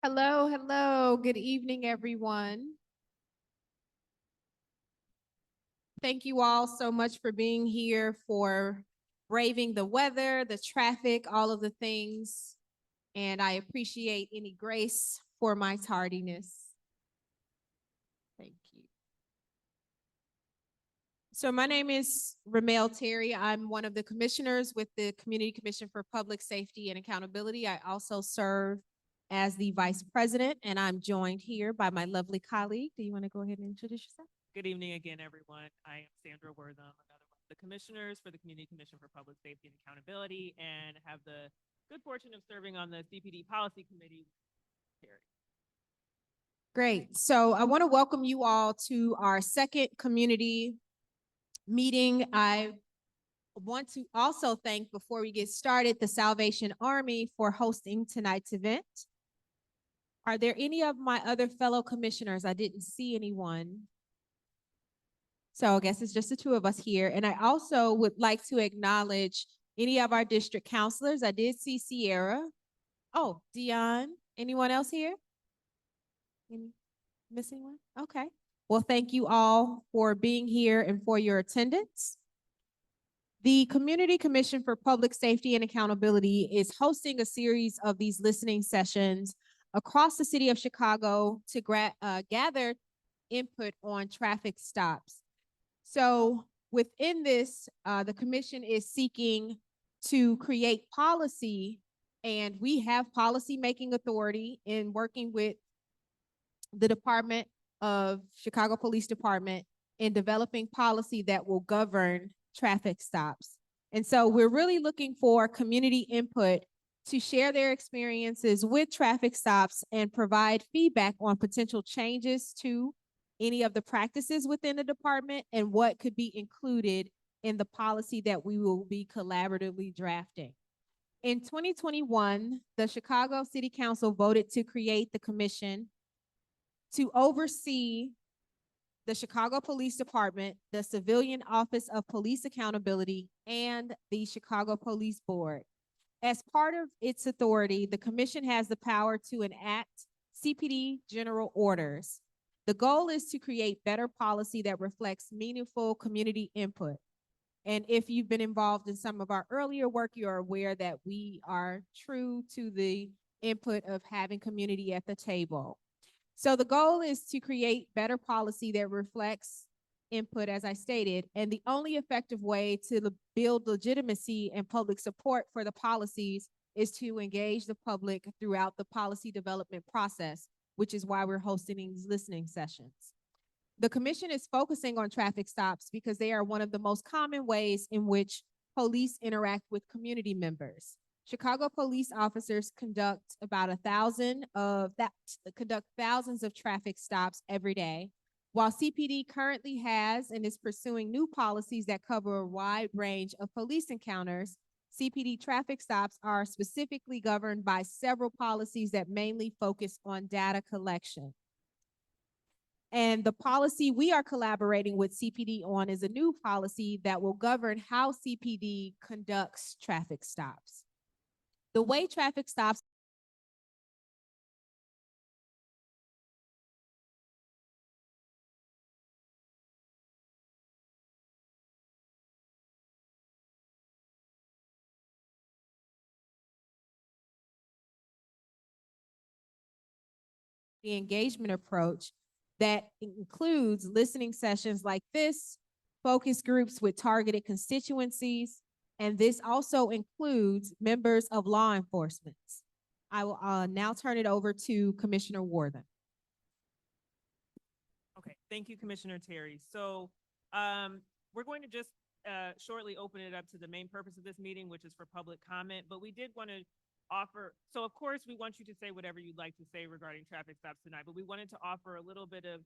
Hello, hello. Good evening, everyone. Thank you all so much for being here, for braving the weather, the traffic, all of the things. And I appreciate any grace for my tardiness. Thank you. So my name is Ramel Terry. I'm one of the commissioners with the Community Commission for Public Safety and Accountability. I also serve as the vice president, and I'm joined here by my lovely colleague. Do you want to go ahead and introduce yourself? Good evening again, everyone. I am Sandra Wortham, another one of the commissioners for the Community Commission for Public Safety and Accountability, and have the good fortune of serving on the CPD Policy Committee. Great. So I want to welcome you all to our second community meeting. I want to also thank, before we get started, the Salvation Army for hosting tonight's event. Are there any of my other fellow commissioners? I didn't see anyone. So I guess it's just the two of us here. And I also would like to acknowledge any of our district counselors. I did see Sierra. Oh, Dion. Anyone else here? Any missing one? Okay. Well, thank you all for being here and for your attendance. The Community Commission for Public Safety and Accountability is hosting a series of these listening sessions across the city of Chicago to gather input on traffic stops. So within this, the commission is seeking to create policy, and we have policy-making authority in working with the Department of Chicago Police Department in developing policy that will govern traffic stops. And so we're really looking for community input to share their experiences with traffic stops and provide feedback on potential changes to any of the practices within the department and what could be included in the policy that we will be collaboratively drafting. In 2021, the Chicago City Council voted to create the commission to oversee the Chicago Police Department, the Civilian Office of Police Accountability, and the Chicago Police Board. As part of its authority, the commission has the power to enact CPD general orders. The goal is to create better policy that reflects meaningful community input. And if you've been involved in some of our earlier work, you're aware that we are true to the input of having community at the table. So the goal is to create better policy that reflects input, as I stated, and the only effective way to build legitimacy and public support for the policies is to engage the public throughout the policy development process, which is why we're hosting these listening sessions. The commission is focusing on traffic stops because they are one of the most common ways in which police interact with community members. Chicago police officers conduct thousands of traffic stops every day, while CPD currently has and is pursuing new policies that cover a wide range of police encounters. CPD traffic stops are specifically governed by several policies that mainly focus on data collection. And the policy we are collaborating with CPD on is a new policy that will govern how CPD conducts traffic stops. The way traffic stops the engagement approach that includes listening sessions like this, focus groups with targeted constituencies, and this also includes members of law enforcement. I will now turn it over to Commissioner Wortham. Okay, thank you, Commissioner Terry. So we're going to just shortly open it up to the main purpose of this meeting, which is for public comment, but we did want to offer, so of course we want you to say whatever you'd like to say regarding traffic stops tonight, but we wanted to offer a little bit of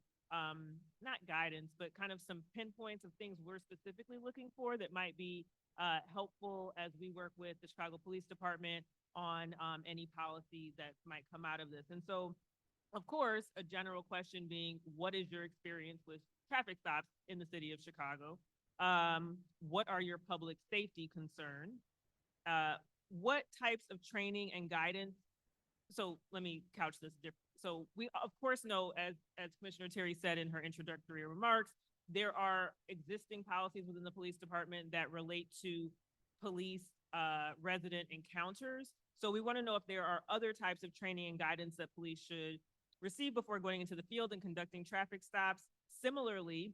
not guidance, but kind of some pinpoints of things we're specifically looking for that might be helpful as we work with the Chicago Police Department on any policy that might come out of this. And so, of course, a general question being, what is your experience with traffic stops in the city of Chicago? What are your public safety concerns? What types of training and guidance so let me couch this different. So we of course know, as Commissioner Terry said in her introductory remarks, there are existing policies within the police department that relate to police resident encounters. So we want to know if there are other types of training and guidance that police should receive before going into the field and conducting traffic stops. Similarly,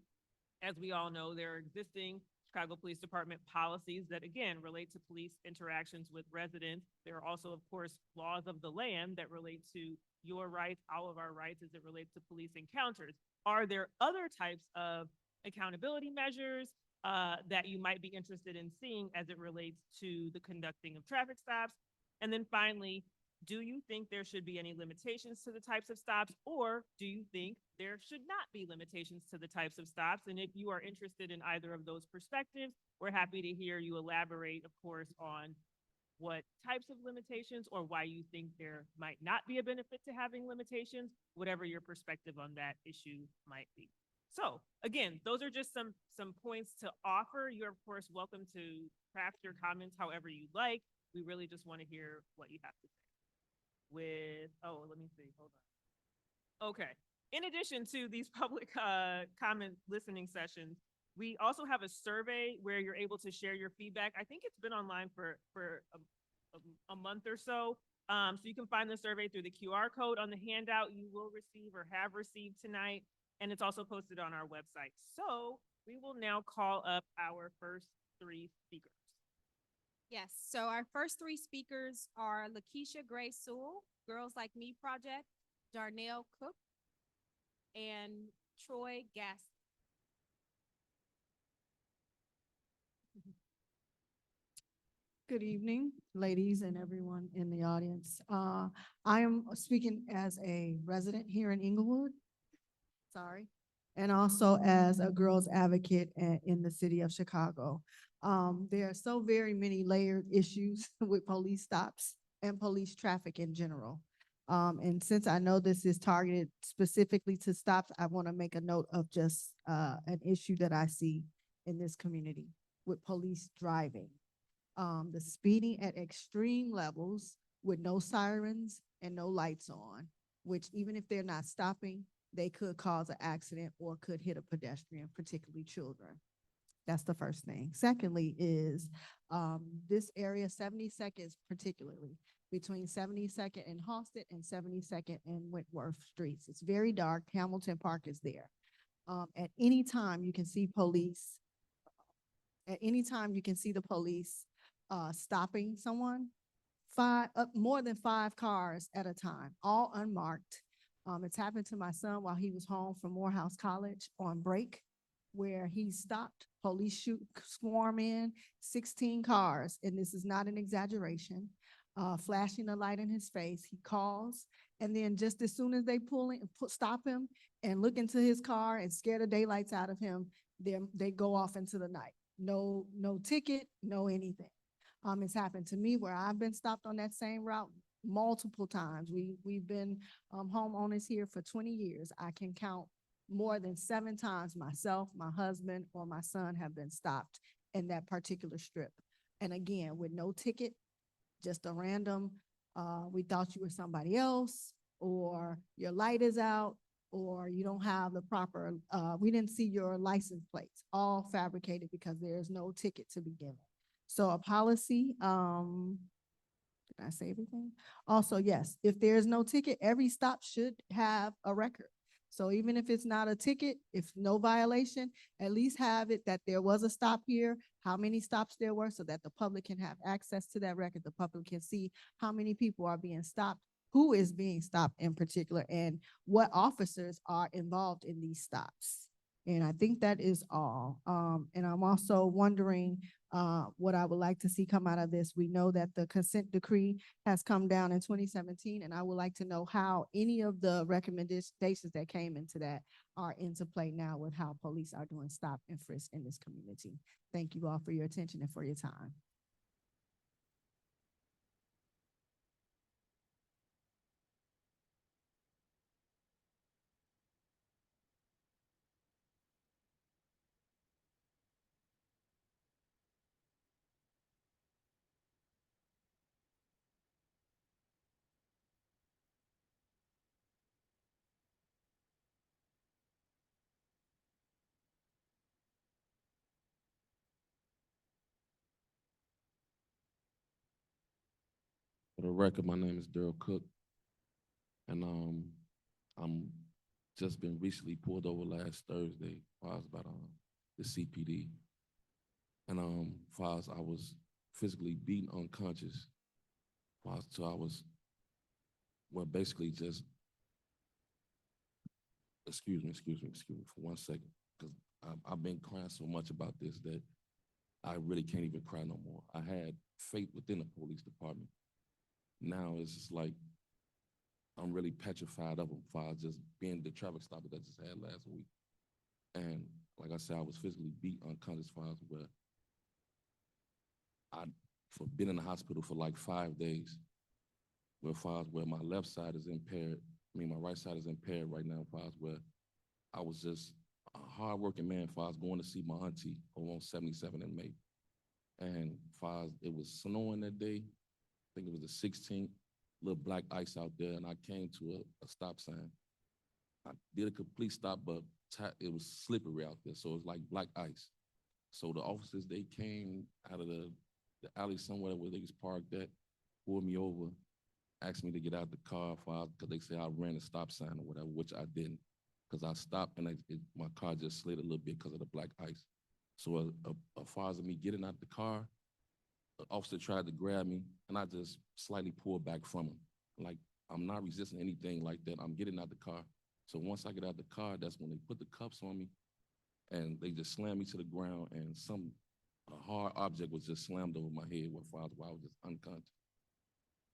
as we all know, there are existing Chicago Police Department policies that, again, relate to police interactions with residents. There are also, of course, laws of the land that relate to your rights, all of our rights as it relates to police encounters. Are there other types of accountability measures that you might be interested in seeing as it relates to the conducting of traffic stops? And then finally, do you think there should be any limitations to the types of stops, or do you think there should not be limitations to the types of stops? And if you are interested in either of those perspectives, we're happy to hear you elaborate, of course, on what types of limitations or why you think there might not be a benefit to having limitations, whatever your perspective on that issue might be. So again, those are just some points to offer. You're of course welcome to craft your comments however you'd like. We really just want to hear what you have to say. Let me see, hold on. Okay, in addition to these public comment listening sessions, we also have a survey where you're able to share your feedback. I think it's been online for a month or so. So you can find the survey through the QR code on the handout you will receive or have received tonight. And it's also posted on our website. So we will now call up our first three speakers. Yes, so our first three speakers are Lakeisha Gray Sewell, Girls Like Me Project, Darnell Cook, and Troy Gass. Good evening, ladies and everyone in the audience. I am speaking as a resident here in Inglewood, sorry, and also as a girls advocate in the city of Chicago. There are so very many layered issues with police stops and police traffic in general. And since I know this is targeted specifically to stops, I want to make a note of just an issue that I see in this community with police driving. The speeding at extreme levels with no sirens and no lights on, which even if they're not stopping, they could cause an accident or could hit a pedestrian, particularly children. That's the first thing. Secondly is this area, 72nd particularly, between 72nd and Halsted and 72nd and Wentworth Streets. It's very dark. Hamilton Park is there. At any time you can see police. At any time you can see the police stopping someone, more than 5 cars at a time, all unmarked. It's happened to my son while he was home from Morehouse College on break, where he stopped, police swarm in, 16 cars, and this is not an exaggeration, flashing a light in his face. He calls, and then just as soon as they stop him and look into his car and scare the daylights out of him, they go off into the night. No ticket, no anything. It's happened to me where I've been stopped on that same route multiple times. We've been homeowners here for 20 years. I can count more than 7 times myself, my husband, or my son have been stopped in that particular strip. And again, with no ticket, just a random, we thought you were somebody else, or your light is out, or you don't have the proper, we didn't see your license plates, all fabricated because there's no ticket to be given. So a policy, did I say everything? Also, yes, if there's no ticket, every stop should have a record. So even if it's not a ticket, if no violation, at least have it that there was a stop here, how many stops there were, so that the public can have access to that record. The public can see how many people are being stopped, who is being stopped in particular, and what officers are involved in these stops. And I think that is all. And I'm also wondering what I would like to see come out of this. We know that the consent decree has come down in 2017, and I would like to know how any of the recommendations that came into that are into play now with how police are doing stop and frisk in this community. Thank you all for your attention and for your time. For the record, my name is Daryl Cook, and I'm just been recently pulled over last Thursday. I was about the CPD, and I was physically beaten unconscious. So I was well, basically just excuse me for 1 second, because I've been crying so much about this that I really can't even cry no more. I had faith within the police department. Now it's just like I'm really petrified of them for just being the traffic stop that I just had last week. And like I said, I was physically beat unconscious where I for been in the hospital for like 5 days, where my left side is impaired. My right side is impaired right now, where I was just a hardworking man. I was going to see my auntie over on 77 in May. And it was snowing that day. I think it was the 16th, little black ice out there, and I came to a stop sign. I did a complete stop, but it was slippery out there, so it was like black ice. So the officers, they came out of the alley somewhere where they was parked at, pulled me over, asked me to get out the car because they said I ran a stop sign or whatever, which I didn't, because I stopped and my car just slid a little bit because of the black ice. So as far as me getting out the car, the officer tried to grab me, and I just slightly pulled back from him. Like, I'm not resisting anything like that. I'm getting out the car. So once I get out the car, that's when they put the cuffs on me, and they just slammed me to the ground, and a hard object was just slammed over my head while I was just unconscious.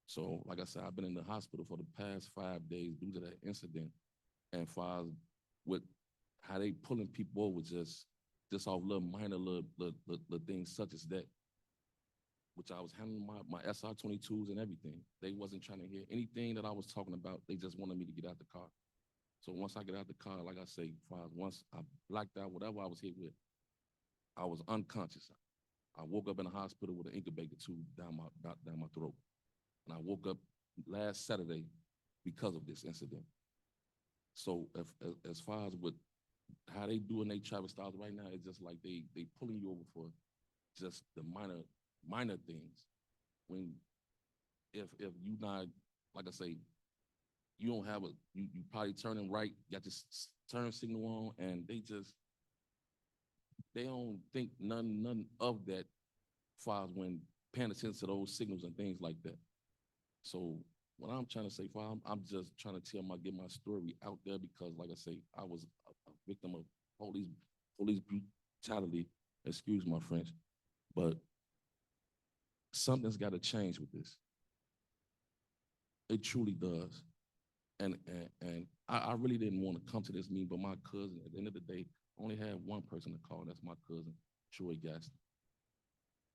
So, like I said, I've been in the hospital for the past 5 days due to that incident, and with how they pulling people over just off little minor little things such as that, which I was handling my SR-22s and everything. They wasn't trying to hear anything that I was talking about. They just wanted me to get out the car. So once I get out the car, like I say, once I blacked out whatever I was hit with, I was unconscious. I woke up in the hospital with an incubator tube down my throat. And I woke up last Saturday because of this incident. So as far as how they doing their traffic stops right now, it's just like they pulling you over for just the minor things. When if you not, like I say, you don't have you probably turning right, got your turn signal on, and they don't think none of that far as when paying attention to those signals and things like that. So what I'm trying to say, I'm just trying to get my story out there, because like I say, I was a victim of police brutality, excuse my French, but something's got to change with this. It truly does. And I really didn't want to come to this meeting, but my cousin, at the end of the day, only had one person to call, and that's my cousin, Troy Gaston.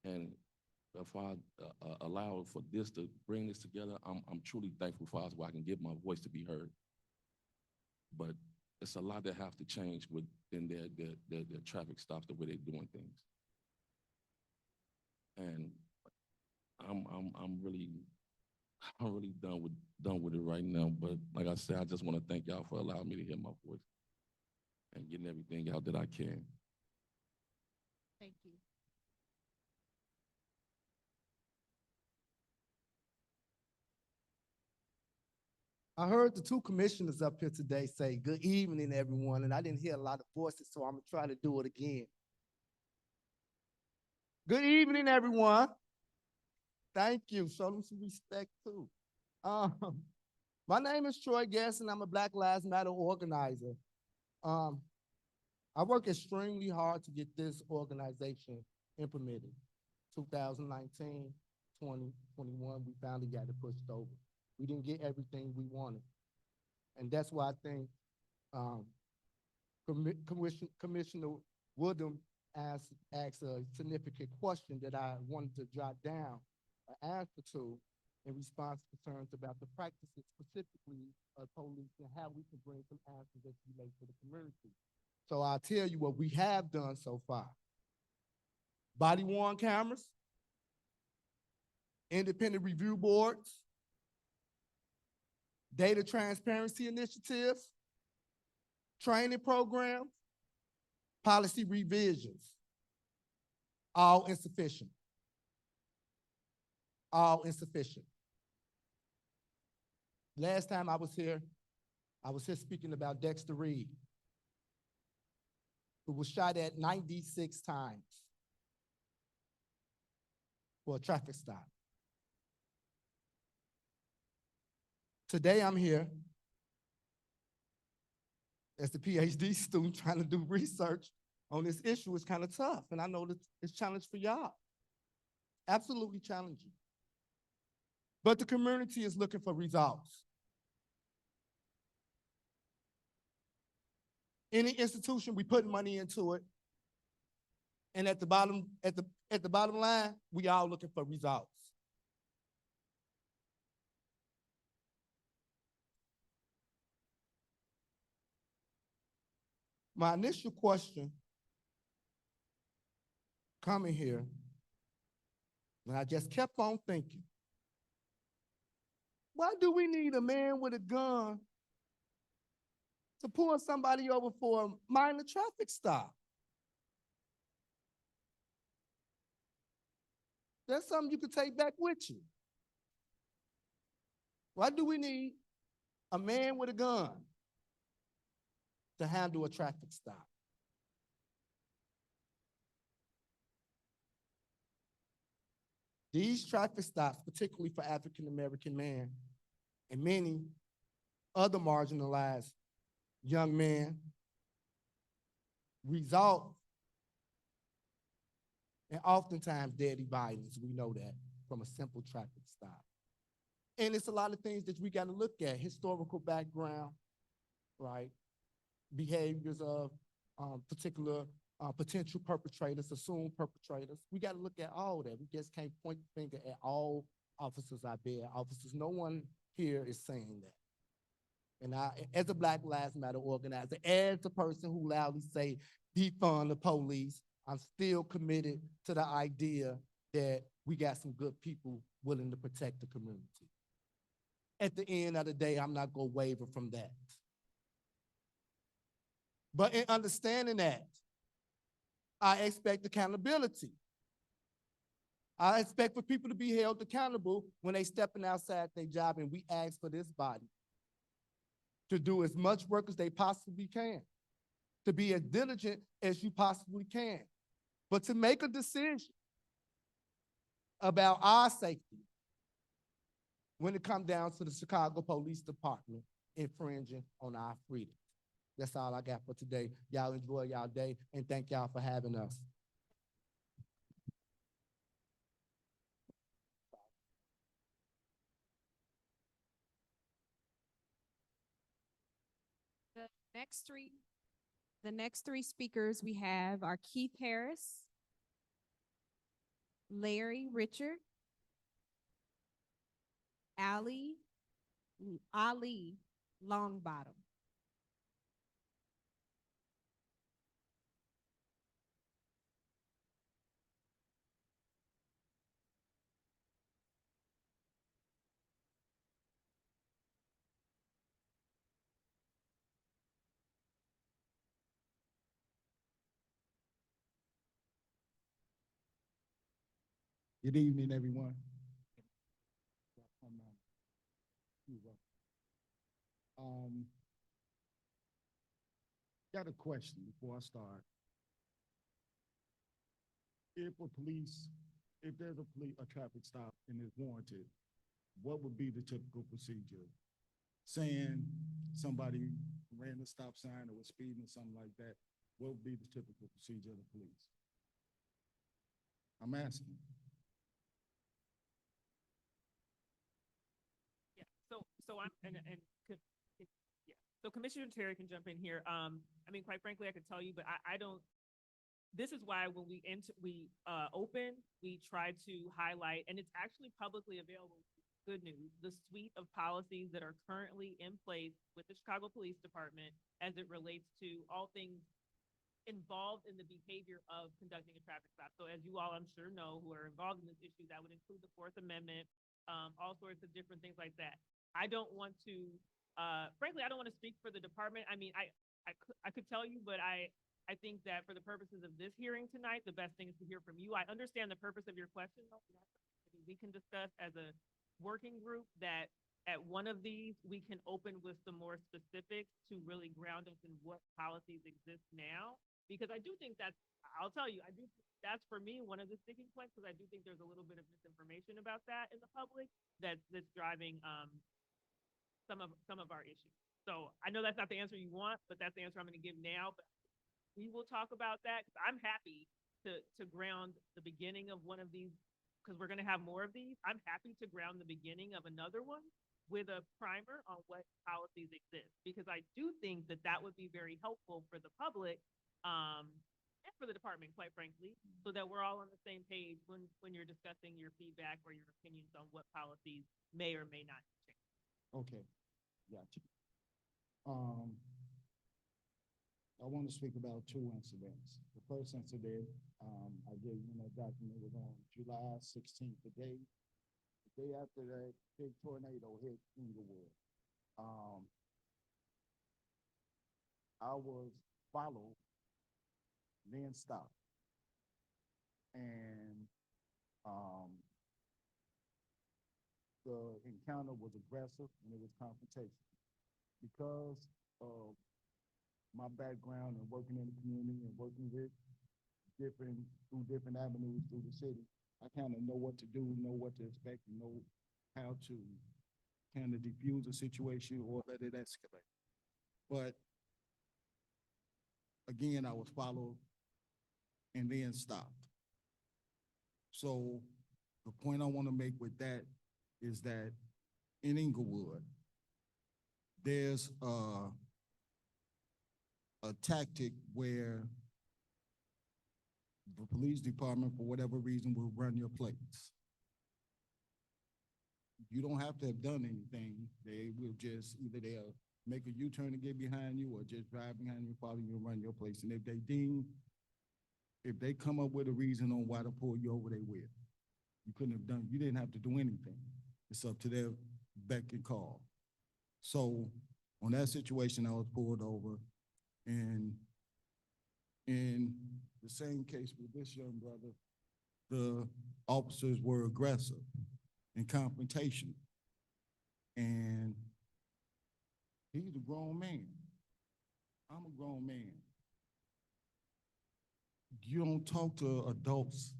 And if I allow for this to bring this together, I'm truly thankful for us where I can get my voice to be heard. But it's a lot that have to change within their traffic stops, the way they're doing things. And I'm really done with it right now. But like I said, I just want to thank y'all for allowing me to hear my voice and getting everything out that I can. Thank you. I heard the two commissioners up here today say, "Good evening, everyone," and I didn't hear a lot of voices, so I'm gonna try to do it again. Good evening, everyone. Thank you. Show them some respect too. My name is Troy Gaston. I'm a Black Lives Matter organizer. I work extremely hard to get this organization implemented. 2019, 2021, we finally got it pushed over. We didn't get everything we wanted. And that's why I think Commissioner Woodham asked a significant question that I wanted to jot down an answer to in response to concerns about the practices specifically of police and how we can bring some answers that relate to the community. So I'll tell you what we have done so far. Body-worn cameras, independent review boards, data transparency initiatives, training programs, policy revisions, all insufficient. All insufficient. Last time I was here speaking about Dexter Reed, who was shot at 96 times for a traffic stop. Today I'm here as the PhD student trying to do research on this issue. Is kind of tough, and I know that it's a challenge for y'all. Absolutely challenging. But the community is looking for results. Any institution, we put money into it, and at the bottom line, we all looking for results. My initial question coming here, and I just kept on thinking, why do we need a man with a gun to pull somebody over for a minor traffic stop? That's something you could take back with you. Why do we need a man with a gun to handle a traffic stop? These traffic stops, particularly for African-American men and many other marginalized young men, result in oftentimes deadly violence. We know that from a simple traffic stop. And it's a lot of things that we got to look at: historical background, right? Behaviors of particular potential perpetrators, assumed perpetrators. We got to look at all that. We just can't point the finger at all officers out there. Officers, no one here is saying that. And I, as a Black Lives Matter organizer, as a person who loudly say defund the police, I'm still committed to the idea that we got some good people willing to protect the community. At the end of the day, I'm not gonna waver from that. But in understanding that, I expect accountability. I expect for people to be held accountable when they stepping outside their job, and we ask for this body to do as much work as they possibly can, to be as diligent as you possibly can, but to make a decision about our safety when it comes down to the Chicago Police Department infringing on our freedom. That's all I got for today. Y'all enjoy y'all day, and thank y'all for having us. The next three speakers we have are Keith Harris, Larry Richard, Ali Longbottom. Good evening, everyone. Got a question before I start. If there's a traffic stop and it's warranted, what would be the typical procedure? Saying somebody ran the stop sign or was speeding or something like that, what would be the typical procedure of the police? I'm asking. Yeah, so I'm, yeah. So Commissioner Terry can jump in here. I mean, quite frankly, I could tell you, but I don't, this is why when we open, we try to highlight, and it's actually publicly available. Good news, the suite of policies that are currently in place with the Chicago Police Department as it relates to all things involved in the behavior of conducting a traffic stop. So as you all, I'm sure know, who are involved in this issue, that would include the Fourth Amendment, all sorts of different things like that. I don't want to, frankly, I don't want to speak for the department. I mean, I could tell you, but I think that for the purposes of this hearing tonight, the best thing is to hear from you. I understand the purpose of your question, though. We can discuss as a working group that at one of these, we can open with some more specifics to really ground us in what policies exist now. Because I do think I'll tell you, that's for me, one of the sticking points, because I do think there's a little bit of misinformation about that in the public that's driving, some of our issues. So I know that's not the answer you want, but that's the answer I'm gonna give now, but we will talk about that, because I'm happy to ground the beginning of one of these, because we're gonna have more of these. I'm happy to ground the beginning of another one with a primer on what policies exist, because I do think that would be very helpful for the public, and for the department, quite frankly, so that we're all on the same page when you're discussing your feedback or your opinions on what policies may or may not change. Okay, gotcha. I want to speak about two incidents. The first incident, I gave you that document was on July 16th, the day after that big tornado hit Inglewood. I was followed, then stopped. And, the encounter was aggressive and it was confrontational. Because of my background and working in the community and working with through different avenues through the city, I kind of know what to do, know what to expect, and know how to kind of defuse a situation or let it escalate. But again, I was followed and then stopped. So the point I want to make with that is that in Inglewood, there's a tactic where the police department, for whatever reason, will run your plates. You don't have to have done anything. They will just, either they'll make a U-turn to get behind you or just drive behind you, follow you, and run your place. And if they come up with a reason on why to pull you over, they will. You didn't have to do anything. It's up to their beck and call. So on that situation, I was pulled over, and in the same case with this young brother, the officers were aggressive and confrontational. And he's a grown man. I'm a grown man. You don't talk to adults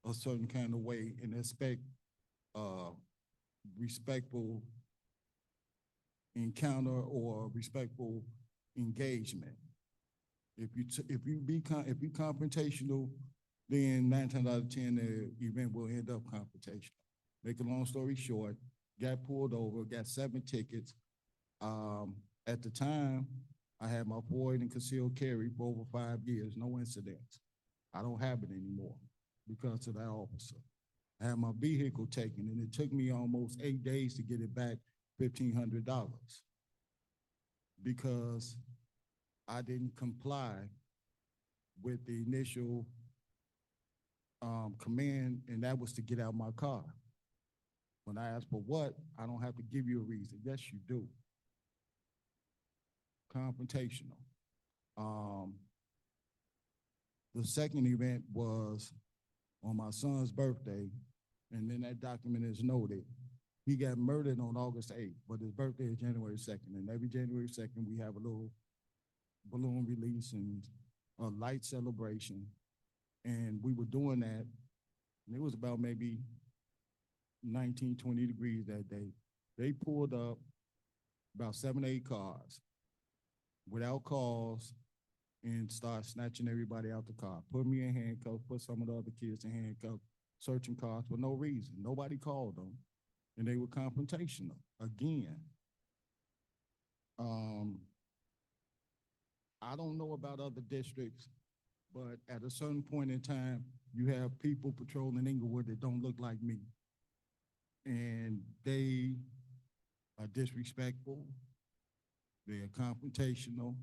a certain kind of way and expect respectful encounter or respectful engagement. If you confrontational, then 9 times out of 10 the event will end up confrontational. Make a long story short, got pulled over, got 7 tickets. At the time, I had my FOID and concealed carry for over 5 years, no incidents. I don't have it anymore because of that officer. I had my vehicle taken, and it took me almost 8 days to get it back, $1,500, because I didn't comply with the initial command, and that was to get out my car. When I asked for what, I don't have to give you a reason. Yes, you do. Confrontational. The second event was on my son's birthday, and then that document is noted. He got murdered on August 8th, but his birthday is January 2nd, and every January 2nd, we have a little balloon release and a light celebration, and we were doing that, and it was about maybe 19, 20 degrees that day. They pulled up about 7, 8 cars without cause and started snatching everybody out the car. Put me in handcuffs, put some of the other kids in handcuffs, searching cars for no reason. Nobody called them, and they were confrontational again. I don't know about other districts, but at a certain point in time, you have people patrolling Inglewood that don't look like me. And they are disrespectful, they are confrontational,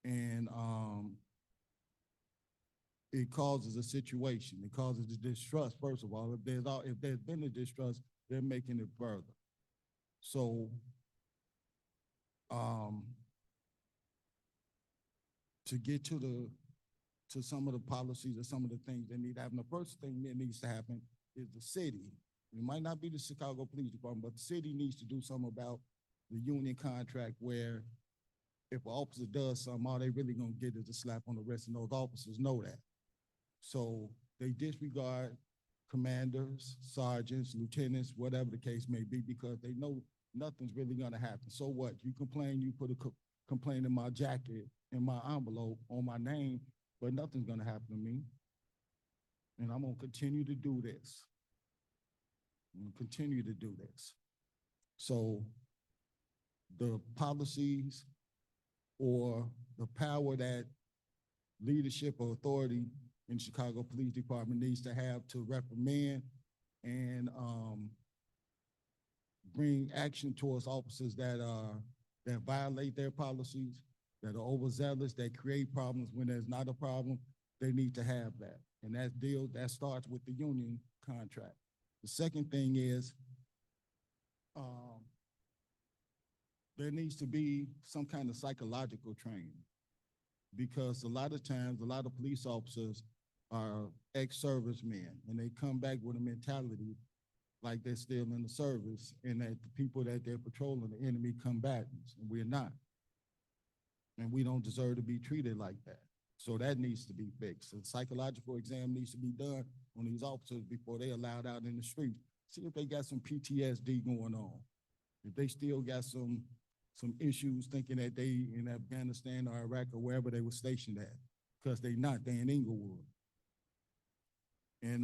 and it causes a situation. It causes a distrust, first of all. If there's been a distrust, they're making it further. So to get to some of the policies or some of the things that need to happen, the first thing that needs to happen is the city It might not be the Chicago Police Department, but the city needs to do something about the union contract where if an officer does something, all they really gonna get is a slap on the wrist, and those officers know that. So they disregard commanders, sergeants, lieutenants, whatever the case may be, because they know nothing's really gonna happen. So what? You complain, you put a complaint in my jacket, in my envelope, on my name, but nothing's gonna happen to me. And I'm gonna continue to do this. I'm gonna continue to do this. So the policies or the power that leadership or authority in Chicago Police Department needs to have to reprimand and bring action towards officers that violate their policies, that are overzealous, that create problems when there's not a problem. They need to have that, and that starts with the union contract. The second thing is there needs to be some kind of psychological training, because a lot of times, a lot of police officers are ex-servicemen, and they come back with a mentality like they're still in the service, and that the people that they're patrolling are enemy combatants, and we're not. And we don't deserve to be treated like that. So that needs to be fixed. A psychological exam needs to be done on these officers before they're allowed out in the street. See if they got some PTSD going on. If they still got some issues thinking that they in Afghanistan or Iraq or wherever they were stationed at, because they not, they in Inglewood. And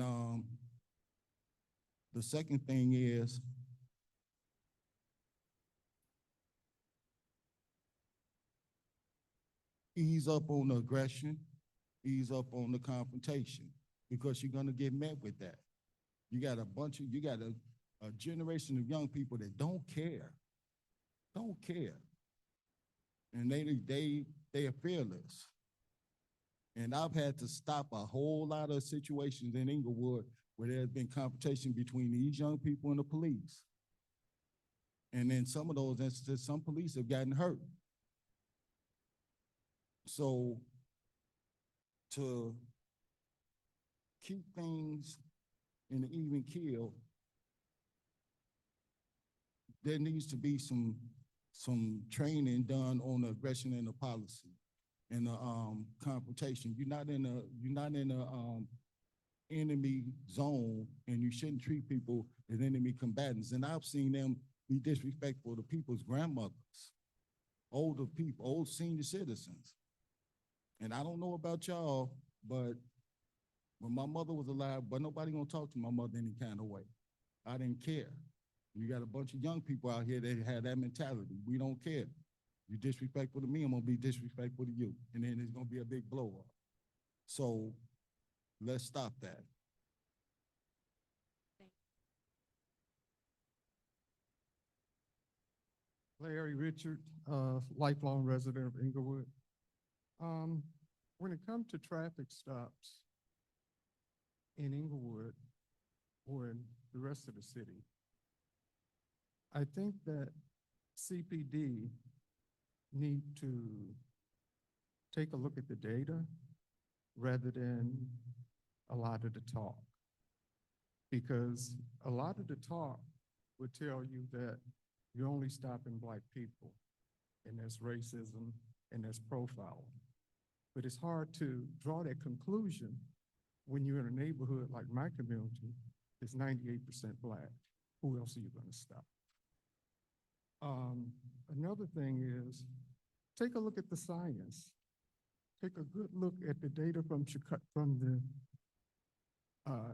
the second thing is ease up on the aggression, ease up on the confrontation, because you're gonna get met with that. You got a generation of young people that don't care. And they are fearless. And I've had to stop a whole lot of situations in Inglewood where there's been confrontation between these young people and the police. And in some of those instances, some police have gotten hurt. So to keep things in an even keel, there needs to be some training done on the aggression and the policy and the confrontation. You're not in a enemy zone, and you shouldn't treat people as enemy combatants. And I've seen them be disrespectful to people's grandmothers, older people, old senior citizens. And I don't know about y'all, but when my mother was alive, but nobody gonna talk to my mother any kind of way. I didn't care. You got a bunch of young people out here that have that mentality. We don't care. You disrespectful to me, I'm gonna be disrespectful to you. And then it's gonna be a big blow up. So let's stop that. Larry Richard, lifelong resident of Inglewood. When it comes to traffic stops in Inglewood or in the rest of the city, I think that CPD need to take a look at the data rather than a lot of the talk. Because a lot of the talk would tell you that you're only stopping Black people, and there's racism and there's profiling. But it's hard to draw that conclusion when you're in a neighborhood like my community is 98% Black. Who else are you gonna stop? Another thing is, take a look at the science. Take a good look at the data from the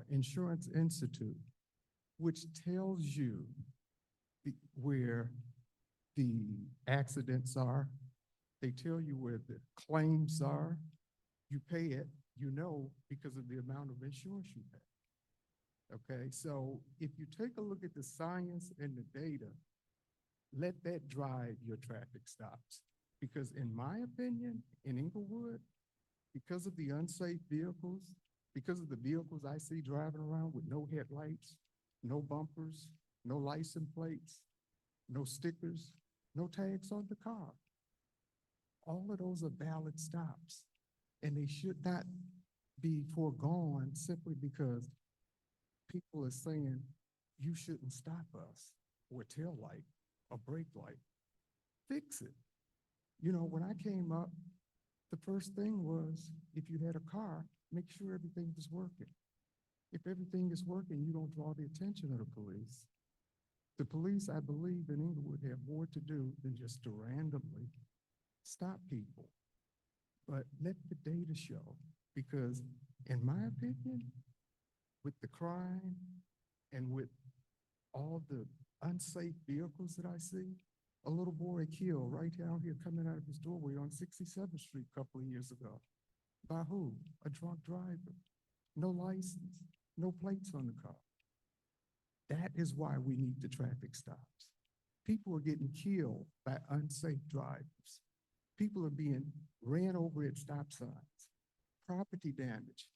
Insurance Institute, which tells you where the accidents are. They tell you where the claims are. You pay it, you know, because of the amount of insurance you pay. Okay, so if you take a look at the science and the data, let that drive your traffic stops. Because in my opinion, in Inglewood, because of the unsafe vehicles, because of the vehicles I see driving around with no headlights, no bumpers, no license plates, no stickers, no tags on the car. All of those are valid stops, and they should not be foregone simply because people are saying you shouldn't stop us or tail light or brake light. Fix it. You know, when I came up, the first thing was, if you had a car, make sure everything was working. If everything is working, you don't draw the attention of the police. The police, I believe, in Inglewood have more to do than just to randomly stop people. But let the data show, because in my opinion, with the crime and with all the unsafe vehicles that I see, a little boy killed right down here coming out of his doorway on 67th Street a couple of years ago. By who? A drunk driver. No license, no plates on the car. That is why we need the traffic stops. People are getting killed by unsafe drivers. People are being ran over at stop signs, property damage.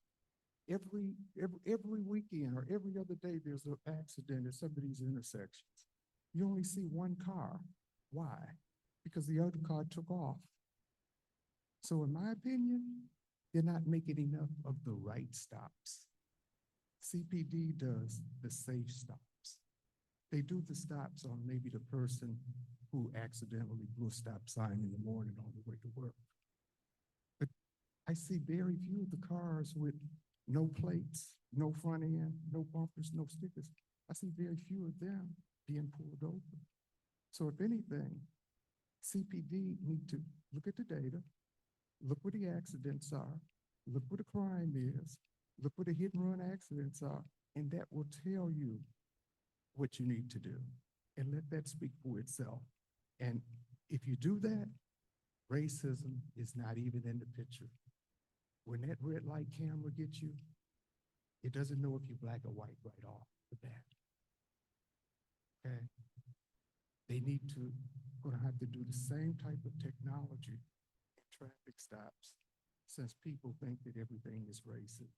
Every weekend or every other day, there's an accident at some of these intersections. You only see one car. Why? Because the other car took off. So in my opinion, they're not making enough of the right stops. CPD does the safe stops. They do the stops on maybe the person who accidentally blew a stop sign in the morning on the way to work. But I see very few of the cars with no plates, no front end, no bumpers, no stickers. I see very few of them being pulled over. So if anything, CPD need to look at the data, look where the accidents are, look where the crime is, look where the hit and run accidents are, and that will tell you what you need to do. And let that speak for itself. And if you do that, racism is not even in the picture. When that red light camera gets you, it doesn't know if you're black or white right off the bat. Okay? They need to, gonna have to do the same type of technology in traffic stops, since people think that everything is racist.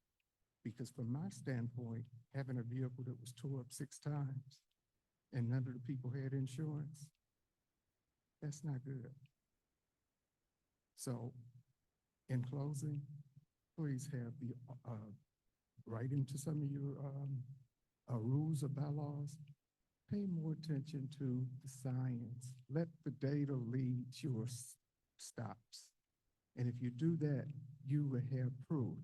Because from my standpoint, having a vehicle that was tore up 6 times and none of the people had insurance, that's not good. So in closing, please have the, write into some of your rules or bylaws, pay more attention to the science. Let the data lead your stops. And if you do that, you will have proof.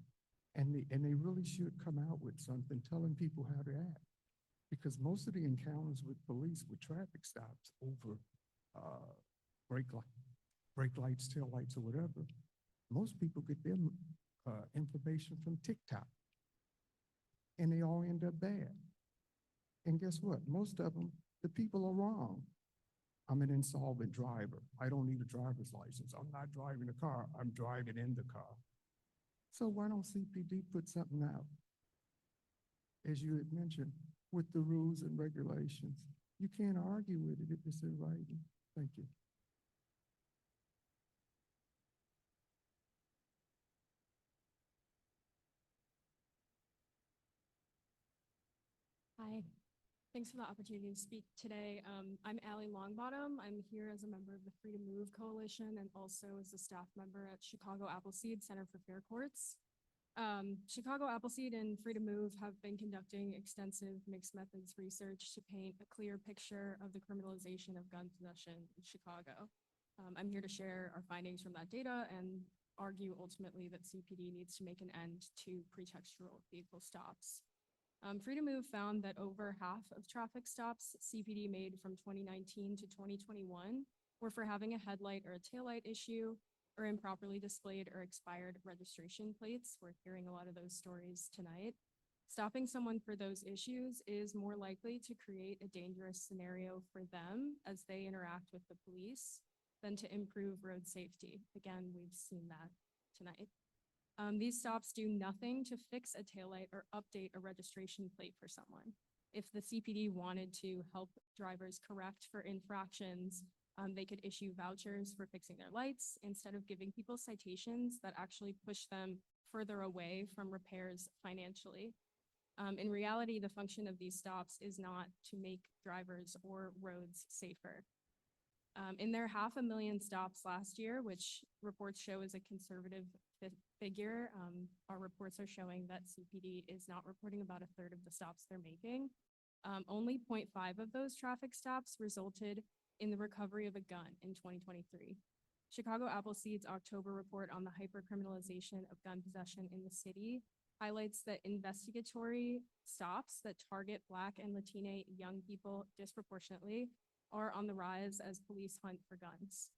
And they really should come out with something telling people how to act. Because most of the encounters with police with traffic stops over brake lights, tail lights, or whatever, most people get their information from TikTok. And they all end up bad. And guess what? Most of them, the people are wrong. I'm an insolvent driver. I don't need a driver's license. I'm not driving a car. I'm driving in the car. So why don't CPD put something out, as you had mentioned, with the rules and regulations? You can't argue with it if it's in writing. Thank you. Hi, thanks for the opportunity to speak today. I'm Allie Longbottom. I'm here as a member of the Free to Move Coalition and also as a staff member at Chicago Appleseed Center for Fair Courts. Chicago Appleseed and Free to Move have been conducting extensive mixed methods research to paint a clear picture of the criminalization of gun possession in Chicago. I'm here to share our findings from that data and argue ultimately that CPD needs to make an end to pretextual vehicle stops. Free to Move found that over half of traffic stops CPD made from 2019 to 2021 were for having a headlight or a taillight issue or improperly displayed or expired registration plates. We're hearing a lot of those stories tonight. Stopping someone for those issues is more likely to create a dangerous scenario for them as they interact with the police than to improve road safety. Again, we've seen that tonight. These stops do nothing to fix a taillight or update a registration plate for someone. If the CPD wanted to help drivers correct for infractions, they could issue vouchers for fixing their lights instead of giving people citations that actually push them further away from repairs financially. In reality, the function of these stops is not to make drivers or roads safer. In their 500,000 stops last year, which reports show is a conservative figure, our reports are showing that CPD is not reporting about 1/3 of the stops they're making. Only 0.5 of those traffic stops resulted in the recovery of a gun in 2023. Chicago Appleseed's October report on the hypercriminalization of gun possession in the city highlights that investigatory stops that target Black and Latina young people disproportionately are on the rise as police hunt for guns.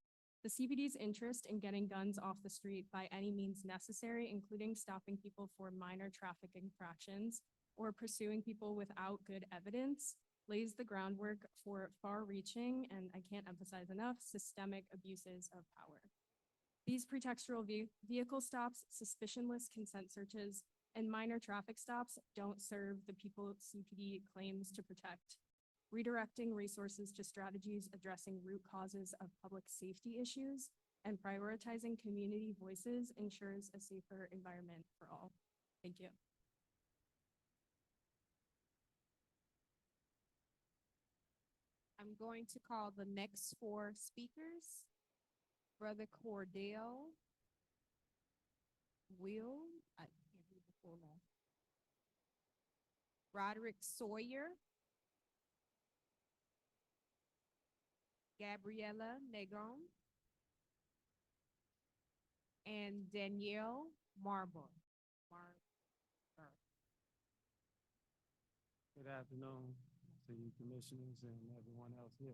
The CPD's interest in getting guns off the street by any means necessary, including stopping people for minor traffic infractions or pursuing people without good evidence, lays the groundwork for far-reaching, and I can't emphasize enough, systemic abuses of power. These pretextual vehicle stops, suspicionless consent searches, and minor traffic stops don't serve the people CPD claims to protect. Redirecting resources to strategies addressing root causes of public safety issues and prioritizing community voices ensures a safer environment for all. Thank you. I'm going to call the next four speakers. Brother Cordell, Will, I can't read the full name. Roderick Sawyer, Gabriella Negron, and Danielle Marble. Good afternoon to you commissioners and everyone else here.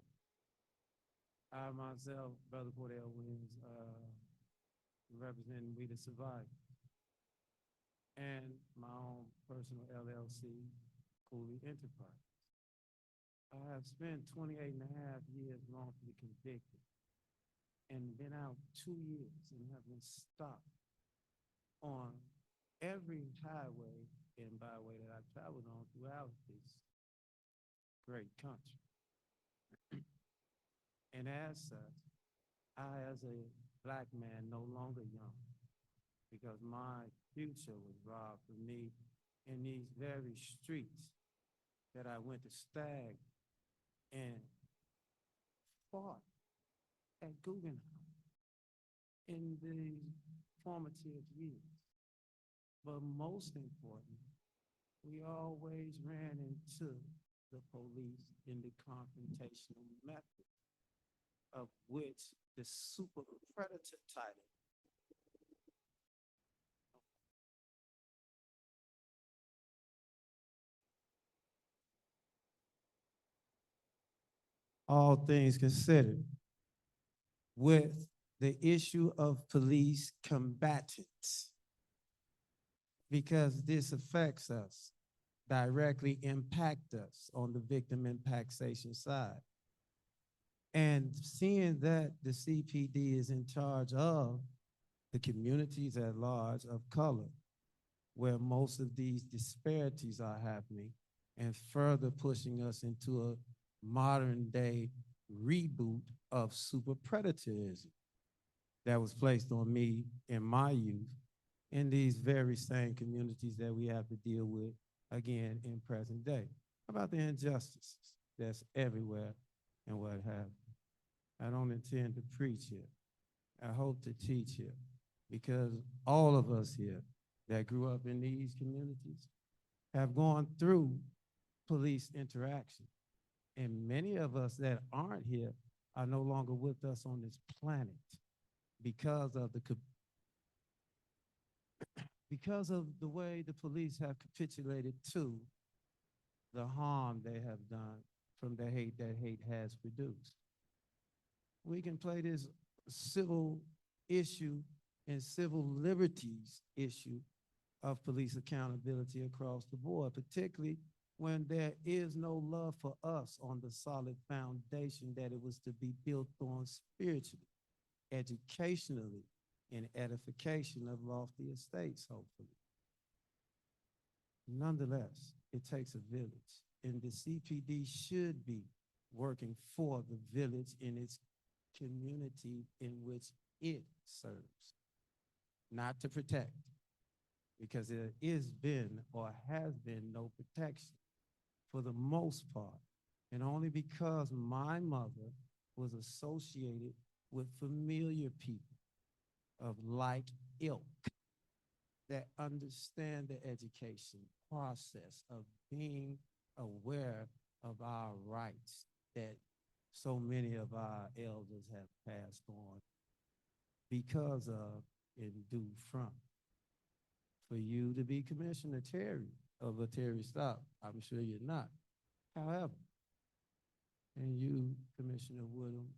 I myself, Brother Cordell Williams, representing We the Survivors, and my own personal LLC, Cooley Enterprise. I have spent 28 and a half years wrongfully convicted and been out 2 years and have been stopped on every highway and byway that I've traveled on throughout this great country. And as such, I, as a Black man, no longer young, because my future was robbed from me in these very streets that I went to stag and fought at Guggenheim in the formative years. But most important, we always ran into the police in the confrontational method, of which the super predator title all things considered, with the issue of police combatants, because this affects us, directly impact us on the victim impactation side. And seeing that the CPD is in charge of the communities at large of color, where most of these disparities are happening, and further pushing us into a modern day reboot of super predatorism that was placed on me in my youth in these very same communities that we have to deal with again in present day. How about the injustices that's everywhere and what have you? I don't intend to preach here. I hope to teach here, because all of us here that grew up in these communities have gone through police interaction. And many of us that aren't here are no longer with us on this planet because of the way the police have capitulated to the harm they have done from the hate that hate has produced. We can play this civil issue and civil liberties issue of police accountability across the board, particularly when there is no love for us on the solid foundation that it was to be built on spiritually, educationally, and edification of lofty estates, hopefully. Nonetheless, it takes a village, and the CPD should be working for the village in its community in which it serves, not to protect, because there is been or has been no protection for the most part, and only because my mother was associated with familiar people of like ilk that understand the education process of being aware of our rights that so many of our elders have passed on because of and due from. For you to be Commissioner Terry of a Terry Stop, I'm sure you're not. However, and you, Commissioner Woodham,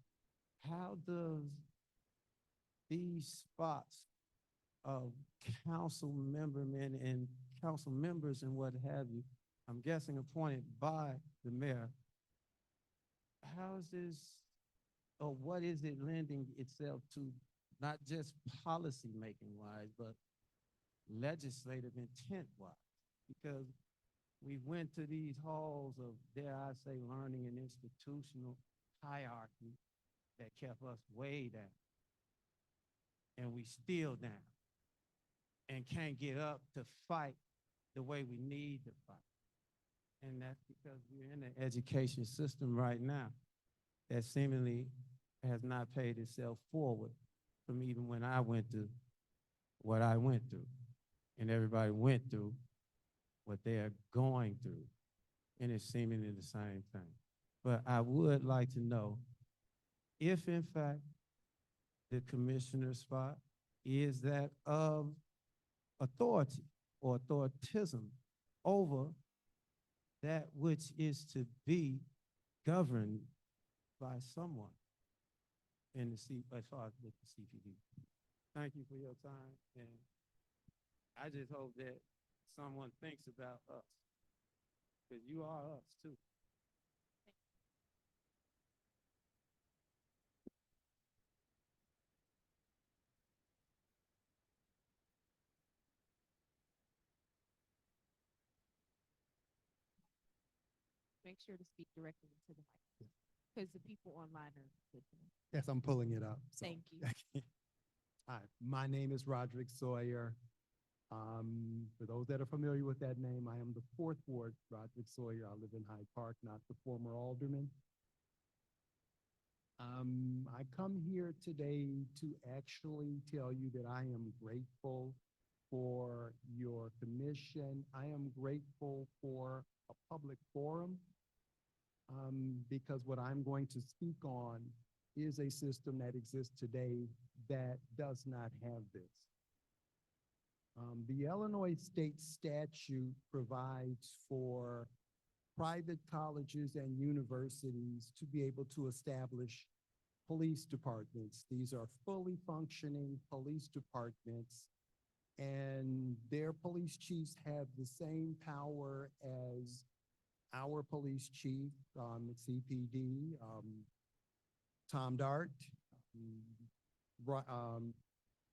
how does these spots of council member men and council members and what have you, I'm guessing appointed by the mayor, how is this, or what is it lending itself to, not just policy-making wise, but legislative intent wise? Because we went to these halls of, dare I say, learning and institutional hierarchy that kept us way down. And we still down and can't get up to fight the way we need to fight. And that's because we're in an education system right now that seemingly has not paid itself forward from even when I went through what I went through. And everybody went through what they're going through. And it's seemingly the same thing. But I would like to know if in fact the commissioner spot is that of authority or authoritism over that which is to be governed by someone in the as far as with the CPD. Thank you for your time, and I just hope that someone thinks about us, because you are us too. Make sure to speak directly into the mic, because the people online are listening. Yes, I'm pulling it up. so Thank you. I can't. Hi, my name is Roderick Sawyer. For those that are familiar with that name, I am the 4th Ward, Roderick Sawyer. I live in Hyde Park, not the former alderman. I come here today to actually tell you that I am grateful for your commission. I am grateful for a public forum, because what I'm going to speak on is a system that exists today that does not have this. The Illinois state statute provides for private colleges and universities to be able to establish police departments. These are fully functioning police departments, and their police chiefs have the same power as our police chief, CPD, Tom Dart,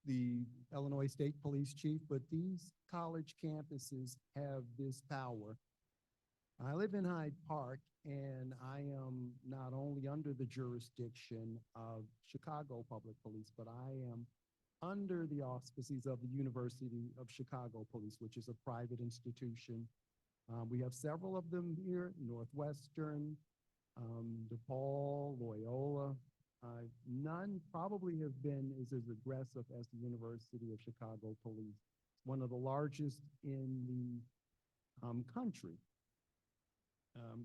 the Illinois State Police Chief, but these college campuses have this power. I live in Hyde Park, and I am not only under the jurisdiction of Chicago Public Police, but I am under the auspices of the University of Chicago Police, which is a private institution. We have several of them here, Northwestern, DePaul, Loyola. None probably have been as aggressive as the University of Chicago Police, one of the largest in the country.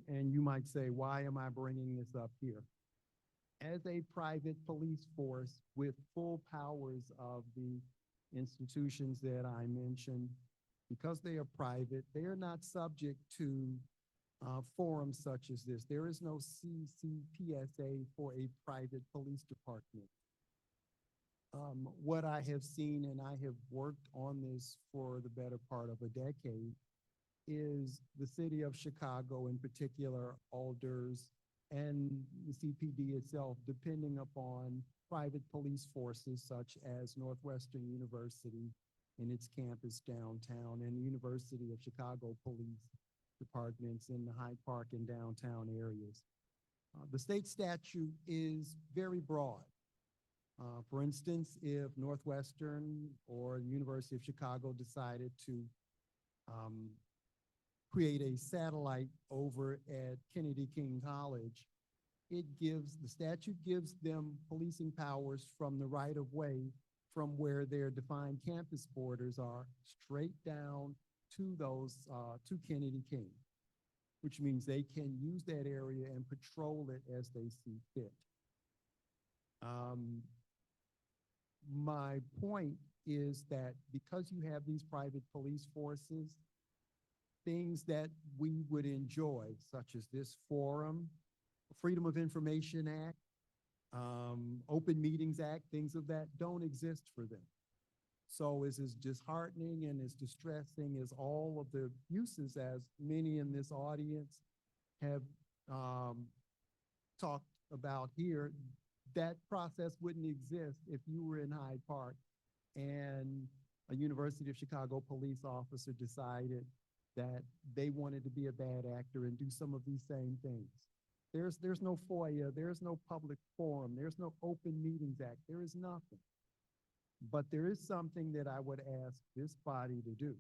And you might say, why am I bringing this up here? As a private police force with full powers of the institutions that I mentioned, because they are private, they are not subject to forums such as this. There is no CCPSA for a private police department. What I have seen, and I have worked on this for the better part of a decade, is the city of Chicago, in particular, alders, and the CPD itself, depending upon private police forces such as Northwestern University and its campus downtown, and the University of Chicago Police departments in the Hyde Park and downtown areas. The state statute is very broad. For instance, if Northwestern or the University of Chicago decided to create a satellite over at Kennedy King College, the statute gives them policing powers from the right of way from where their defined campus borders are straight down to those, to Kennedy King. which means they can use that area and patrol it as they see fit. My point is that because you have these private police forces, things that we would enjoy, such as this forum, Freedom of Information Act, Open Meetings Act, things of that don't exist for them. So it's as disheartening and as distressing as all of the uses, as many in this audience have talked about here, that process wouldn't exist if you were in Hyde Park and a University of Chicago police officer decided that they wanted to be a bad actor and do some of these same things. There's no FOIA, there's no public forum, there's no Open Meetings Act, there is nothing. But there is something that I would ask this body to do.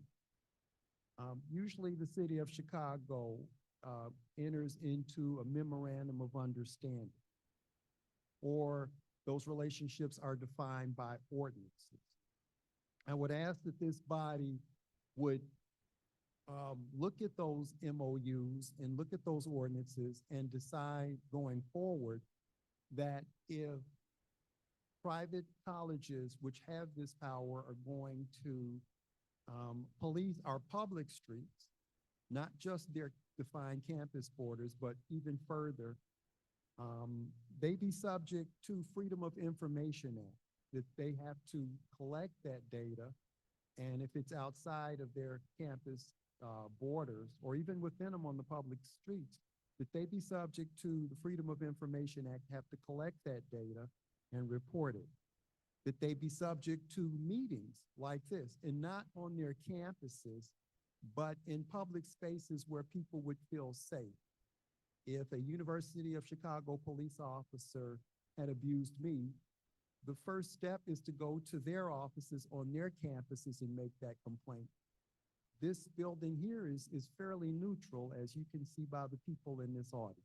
Usually the city of Chicago enters into a memorandum of understanding, or those relationships are defined by ordinances. I would ask that this body would look at those MOUs and look at those ordinances and decide going forward that if private colleges which have this power are going to police our public streets, not just their defined campus borders, but even further, they be subject to Freedom of Information Act, that they have to collect that data. And if it's outside of their campus borders, or even within them on the public streets, that they be subject to the Freedom of Information Act, have to collect that data and report it. That they be subject to meetings like this, and not on their campuses, but in public spaces where people would feel safe. If a University of Chicago police officer had abused me, the first step is to go to their offices on their campuses and make that complaint. This building here is fairly neutral, as you can see by the people in this audience.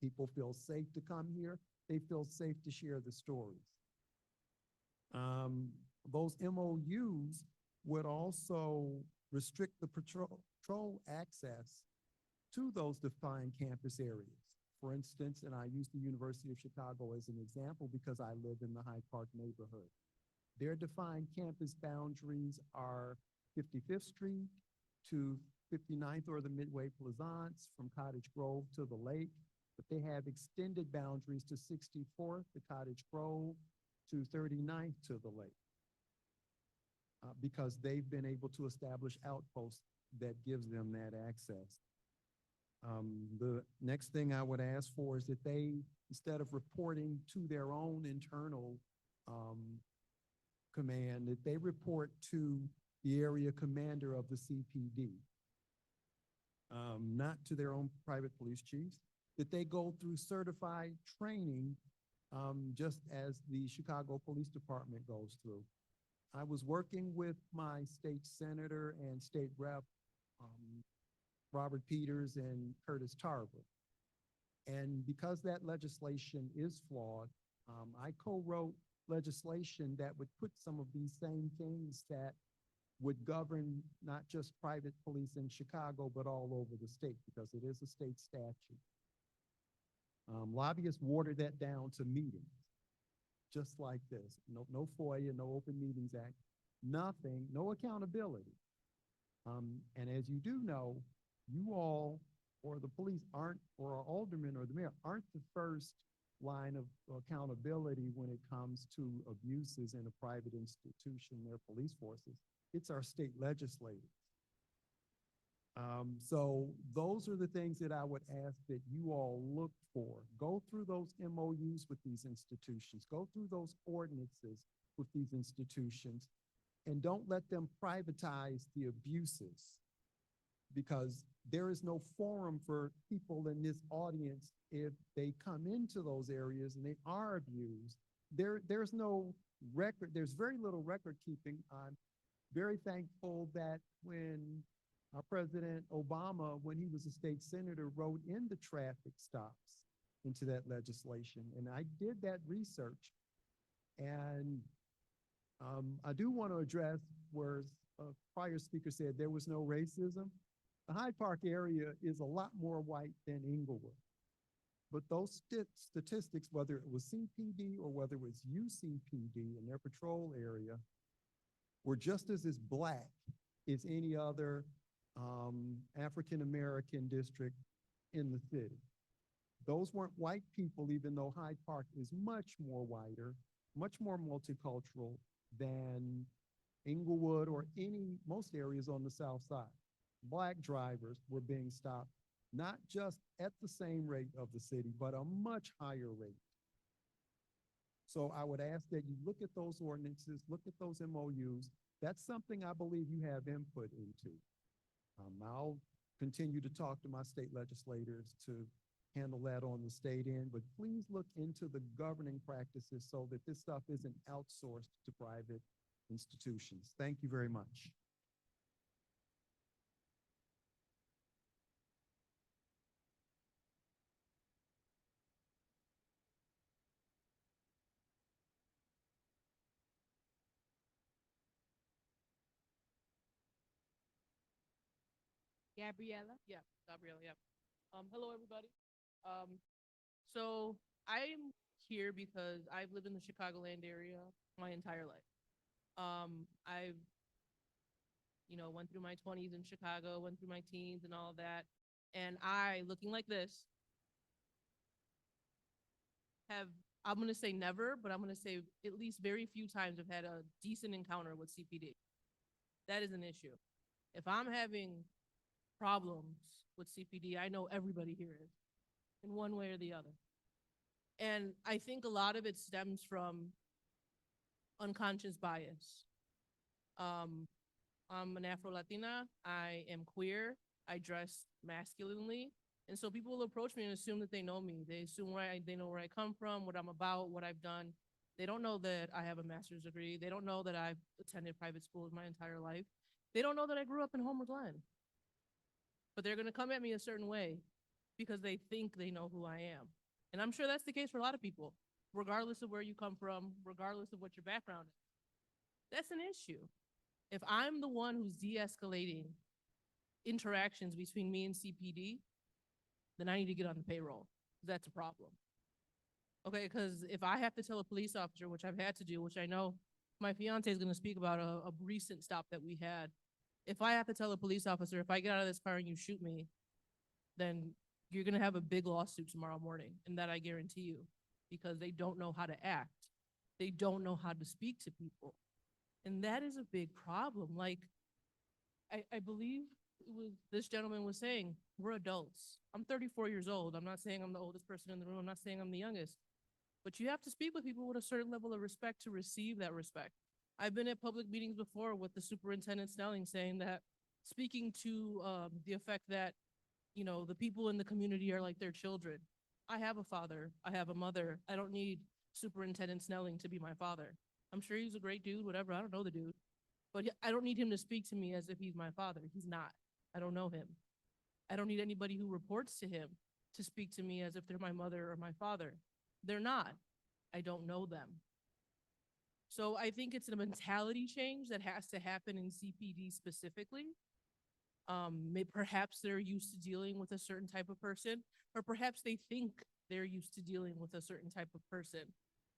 People feel safe to come here. They feel safe to share the stories. Those MOUs would also restrict the patrol access to those defined campus areas. For instance, and I use the University of Chicago as an example because I live in the Hyde Park neighborhood. Their defined campus boundaries are 55th Street to 59th or the Midway Plaisance, from Cottage Grove to the lake, but they have extended boundaries to 64th, the Cottage Grove, to 39th to the lake, because they've been able to establish outposts that gives them that access. The next thing I would ask for is that they, instead of reporting to their own internal command, that they report to the area commander of the CPD, not to their own private police chiefs, that they go through certified training, just as the Chicago Police Department goes through. I was working with my state senator and state rep, Robert Peters and Curtis Tarver. And because that legislation is flawed, I co-wrote legislation that would put some of these same things that would govern not just private police in Chicago, but all over the state, because it is a state statute. Lobbyists watered that down to meetings, just like this. No FOIA, no Open Meetings Act, nothing, no accountability. And as you do know, you all, or the police aren't, or our aldermen or the mayor aren't the first line of accountability when it comes to abuses in a private institution, their police forces. It's our state legislators. So those are the things that I would ask that you all look for. Go through those MOUs with these institutions. Go through those ordinances with these institutions, and don't let them privatize the abuses, because there is no forum for people in this audience. If they come into those areas and they are abused, there's no record, there's very little record keeping. I'm very thankful that when President Obama, when he was a state senator, wrote in the traffic stops into that legislation. And I did that research. And I do want to address where a prior speaker said there was no racism. The Hyde Park area is a lot more white than Inglewood. But those statistics, whether it was CPD or whether it was UCPD in their patrol area, were just as black as any other African-American district in the city. Those weren't white people, even though Hyde Park is much more whiter, much more multicultural than Inglewood or most areas on the south side. Black drivers were being stopped, not just at the same rate of the city, but a much higher rate. So I would ask that you look at those ordinances, look at those MOUs. That's something I believe you have input into. I'll continue to talk to my state legislators to handle that on the state end, but please look into the governing practices so that this stuff isn't outsourced to private institutions. Thank you very much. Gabriella? Yeah, Gabriella, yeah. Hello, everybody. So I'm here because I've lived in the Chicagoland area my entire life. I've, went through my 20s in Chicago, went through my teens and all of that. And I, looking like this, have, I'm gonna say never, but I'm gonna say at least very few times I've had a decent encounter with CPD. That is an issue. If I'm having problems with CPD, I know everybody here is, in one way or the other. And I think a lot of it stems from unconscious bias. I'm an Afro-Latina, I am queer, I dress masculinely, and so people will approach me and assume that they know me. They assume they know where I come from, what I'm about, what I've done. They don't know that I have a master's degree. They don't know that I've attended private schools my entire life. They don't know that I grew up in Homer Glen. But they're gonna come at me a certain way because they think they know who I am. And I'm sure that's the case for a lot of people, regardless of where you come from, regardless of what your background is. That's an issue. If I'm the one who's de-escalating interactions between me and CPD, then I need to get on the payroll. That's a problem. Okay, because if I have to tell a police officer, which I've had to do, which I know my fiance is gonna speak about a recent stop that we had. If I have to tell a police officer, if I get out of this car and you shoot me, then you're gonna have a big lawsuit tomorrow morning, and that I guarantee you, because they don't know how to act. They don't know how to speak to people. And that is a big problem. Like, I believe it was, this gentleman was saying, we're adults. I'm 34 years old. I'm not saying I'm the oldest person in the room. I'm not saying I'm the youngest. But you have to speak with people with a certain level of respect to receive that respect. I've been at public meetings before with the superintendent Snelling saying that, speaking to the effect that, the people in the community are like their children. I have a father. I have a mother. I don't need Superintendent Snelling to be my father. I'm sure he's a great dude, whatever. I don't know the dude. But I don't need him to speak to me as if he's my father. He's not. I don't know him. I don't need anybody who reports to him to speak to me as if they're my mother or my father. They're not. I don't know them. So I think it's a mentality change that has to happen in CPD specifically. Perhaps they're used to dealing with a certain type of person, or perhaps they think they're used to dealing with a certain type of person.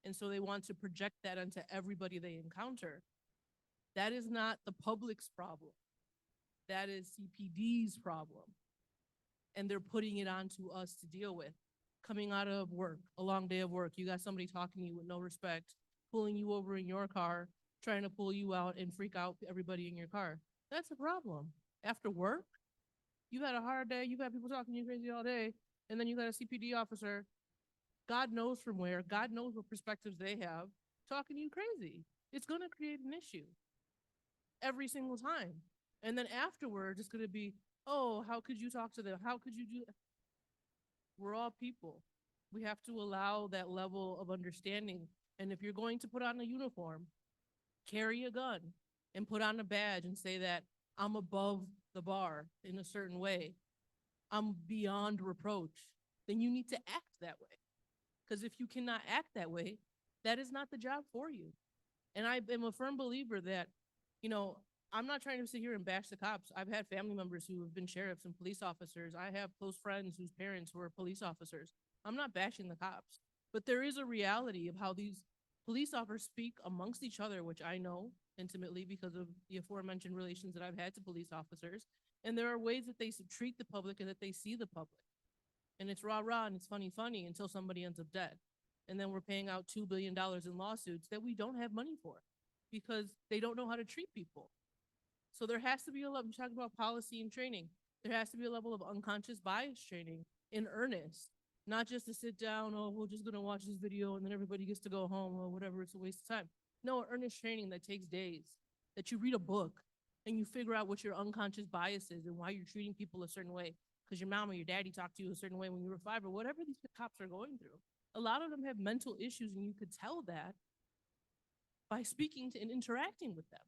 And so they want to project that onto everybody they encounter. That is not the public's problem. That is CPD's problem. And they're putting it onto us to deal with. Coming out of work, a long day of work, you got somebody talking to you with no respect, pulling you over in your car, trying to pull you out and freak out everybody in your car. That's a problem. After work, you had a hard day, you got people talking to you crazy all day, and then you got a CPD officer, God knows from where, God knows what perspectives they have, talking to you crazy. It's gonna create an issue every single time. And then afterwards, it's gonna be, oh, how could you talk to them? How could you do that? We're all people. We have to allow that level of understanding. And if you're going to put on a uniform, carry a gun and put on a badge and say that I'm above the bar in a certain way, I'm beyond reproach, then you need to act that way. Because if you cannot act that way, that is not the job for you. And I am a firm believer that, I'm not trying to sit here and bash the cops. I've had family members who have been sheriffs and police officers. I have close friends whose parents were police officers. I'm not bashing the cops, but there is a reality of how these police officers speak amongst each other, which I know intimately because of the aforementioned relations that I've had to police officers. And there are ways that they treat the public and that they see the public. And it's rah-rah and it's funny until somebody ends up dead. And then we're paying out $2 billion in lawsuits that we don't have money for because they don't know how to treat people. So there has to be a level, we're talking about policy and training. There has to be a level of unconscious bias training in earnest, not just to sit down, oh, we're just gonna watch this video and then everybody gets to go home or whatever, it's a waste of time. No, earnest training that takes days, that you read a book and you figure out what your unconscious bias is and why you're treating people a certain way. Because your mom or your daddy talked to you a certain way when you were 5 or whatever these cops are going through. A lot of them have mental issues and you could tell that by speaking to and interacting with them.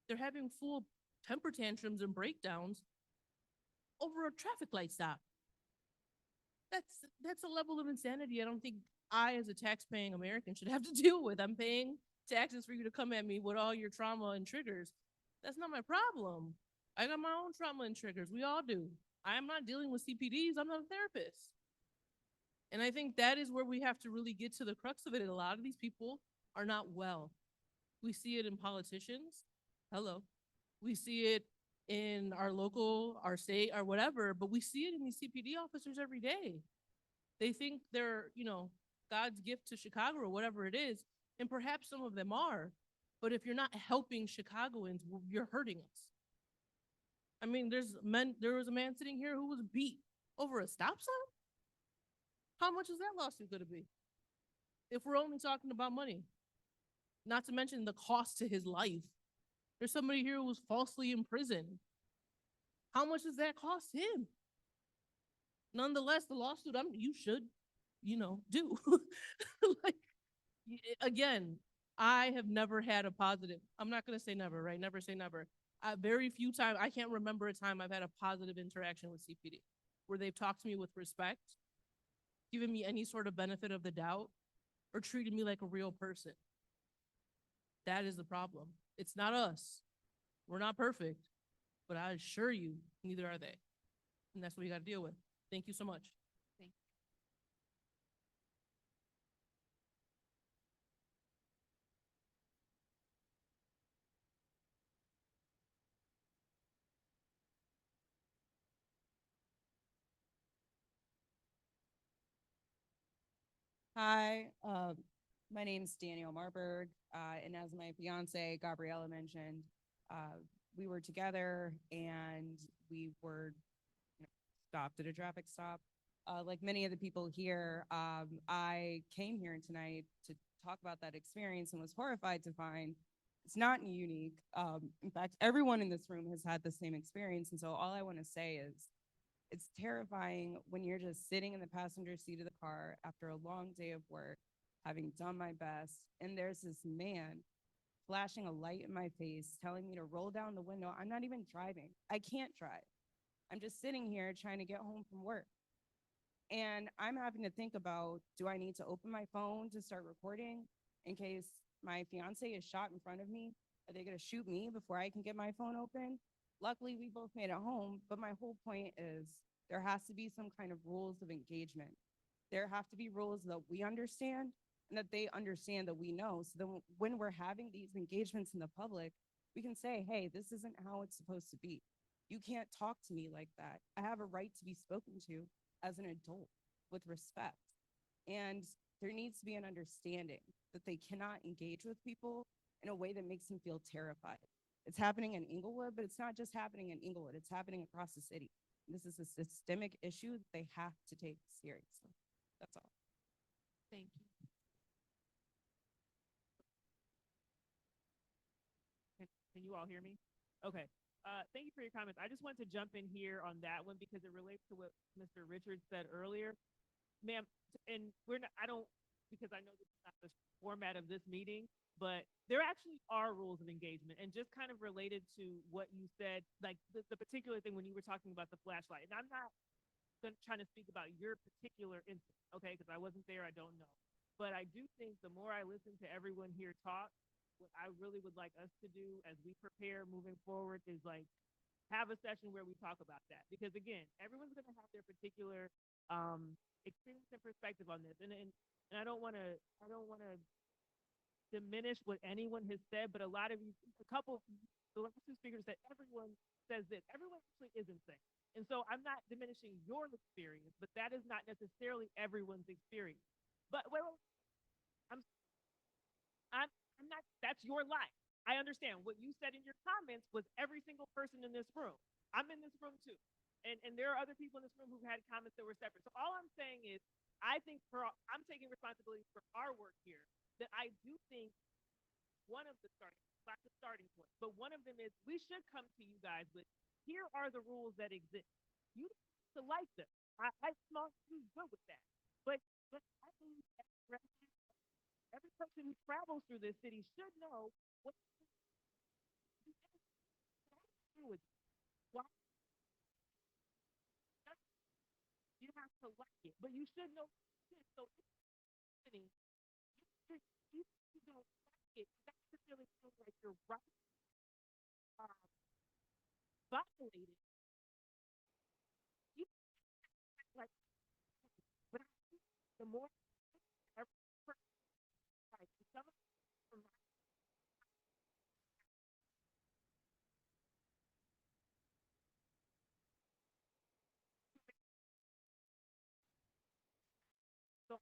They're having full temper tantrums and breakdowns over a traffic light stop. That's a level of insanity I don't think I, as a tax-paying American, should have to deal with. I'm paying taxes for you to come at me with all your trauma and triggers. That's not my problem. I got my own trauma and triggers. We all do. I am not dealing with CPDs. I'm not a therapist. And I think that is where we have to really get to the crux of it. A lot of these people are not well. We see it in politicians. Hello. We see it in our local, our state, or whatever, but we see it in these CPD officers every day. They think they're, God's gift to Chicago or whatever it is, and perhaps some of them are, but if you're not helping Chicagoans, you're hurting us. I mean, there was a man sitting here who was beat over a stop sign. How much is that lawsuit gonna be? If we're only talking about money, not to mention the cost to his life. There's somebody here who was falsely imprisoned. How much does that cost him? Nonetheless, the lawsuit, you should, do. Like, again, I have never had a positive, I'm not gonna say never, right? Never say never. Very few times, I can't remember a time I've had a positive interaction with CPD where they've talked to me with respect, given me any sort of benefit of the doubt, or treated me like a real person. That is the problem. It's not us. We're not perfect, but I assure you, neither are they. And that's what we got to deal with. Thank you so much. Thank you. Hi, my name's Danielle Marburg, and as my fiance Gabriella mentioned, we were together and we were stopped at a traffic stop. Like many of the people here, I came here tonight to talk about that experience and was horrified to find it's not unique. In fact, everyone in this room has had the same experience, and so all I want to say is it's terrifying when you're just sitting in the passenger seat of the car after a long day of work, having done my best, and there's this man flashing a light in my face, telling me to roll down the window. I'm not even driving. I can't drive. I'm just sitting here trying to get home from work. And I'm having to think about, do I need to open my phone to start recording in case my fiance is shot in front of me? Are they gonna shoot me before I can get my phone open? Luckily, we both made it home, but my whole point is there has to be some kind of rules of engagement. There have to be rules that we understand and that they understand that we know. So then when we're having these engagements in the public, we can say, hey, this isn't how it's supposed to be. You can't talk to me like that. I have a right to be spoken to as an adult with respect. And there needs to be an understanding that they cannot engage with people in a way that makes them feel terrified. It's happening in Inglewood, but it's not just happening in Inglewood, it's happening across the city. This is a systemic issue that they have to take seriously. That's all. Thank you. Can you all hear me? Okay. Thank you for your comments. I just want to jump in here on that one because it relates to what Mr. Richards said earlier. Ma'am, and because I know this is not the format of this meeting, but there actually are rules of engagement, and just kind of related to what you said, like the particular thing when you were talking about the flashlight. And I'm not trying to speak about your particular incident, okay, because I wasn't there, I don't know. But I do think the more I listen to everyone here talk, what I really would like us to do as we prepare moving forward is like have a session where we talk about that. Because again, everyone's gonna have their particular experience and perspective on this. And I don't wanna diminish what anyone has said, but a lot of you, the last two speakers said everyone says this. Everyone actually isn't saying. And so I'm not diminishing your experience, but that is not necessarily everyone's experience. But I'm I'm not, that's your life. I understand what you said in your comments was every single person in this room. I'm in this room too. And there are other people in this room who've had comments that were separate. So all I'm saying is, I think I'm taking responsibility for our work here, that I do think one of the starting points, but one of them is we should come to you guys with, here are the rules that exist. You don't have to like them. I'm not too good with that. But I believe every person who travels through this city should know what with why you have to like it, but you should know this. So you don't like it, that necessarily feels like your rights are violated. You like, but I think the more every person like some of them, so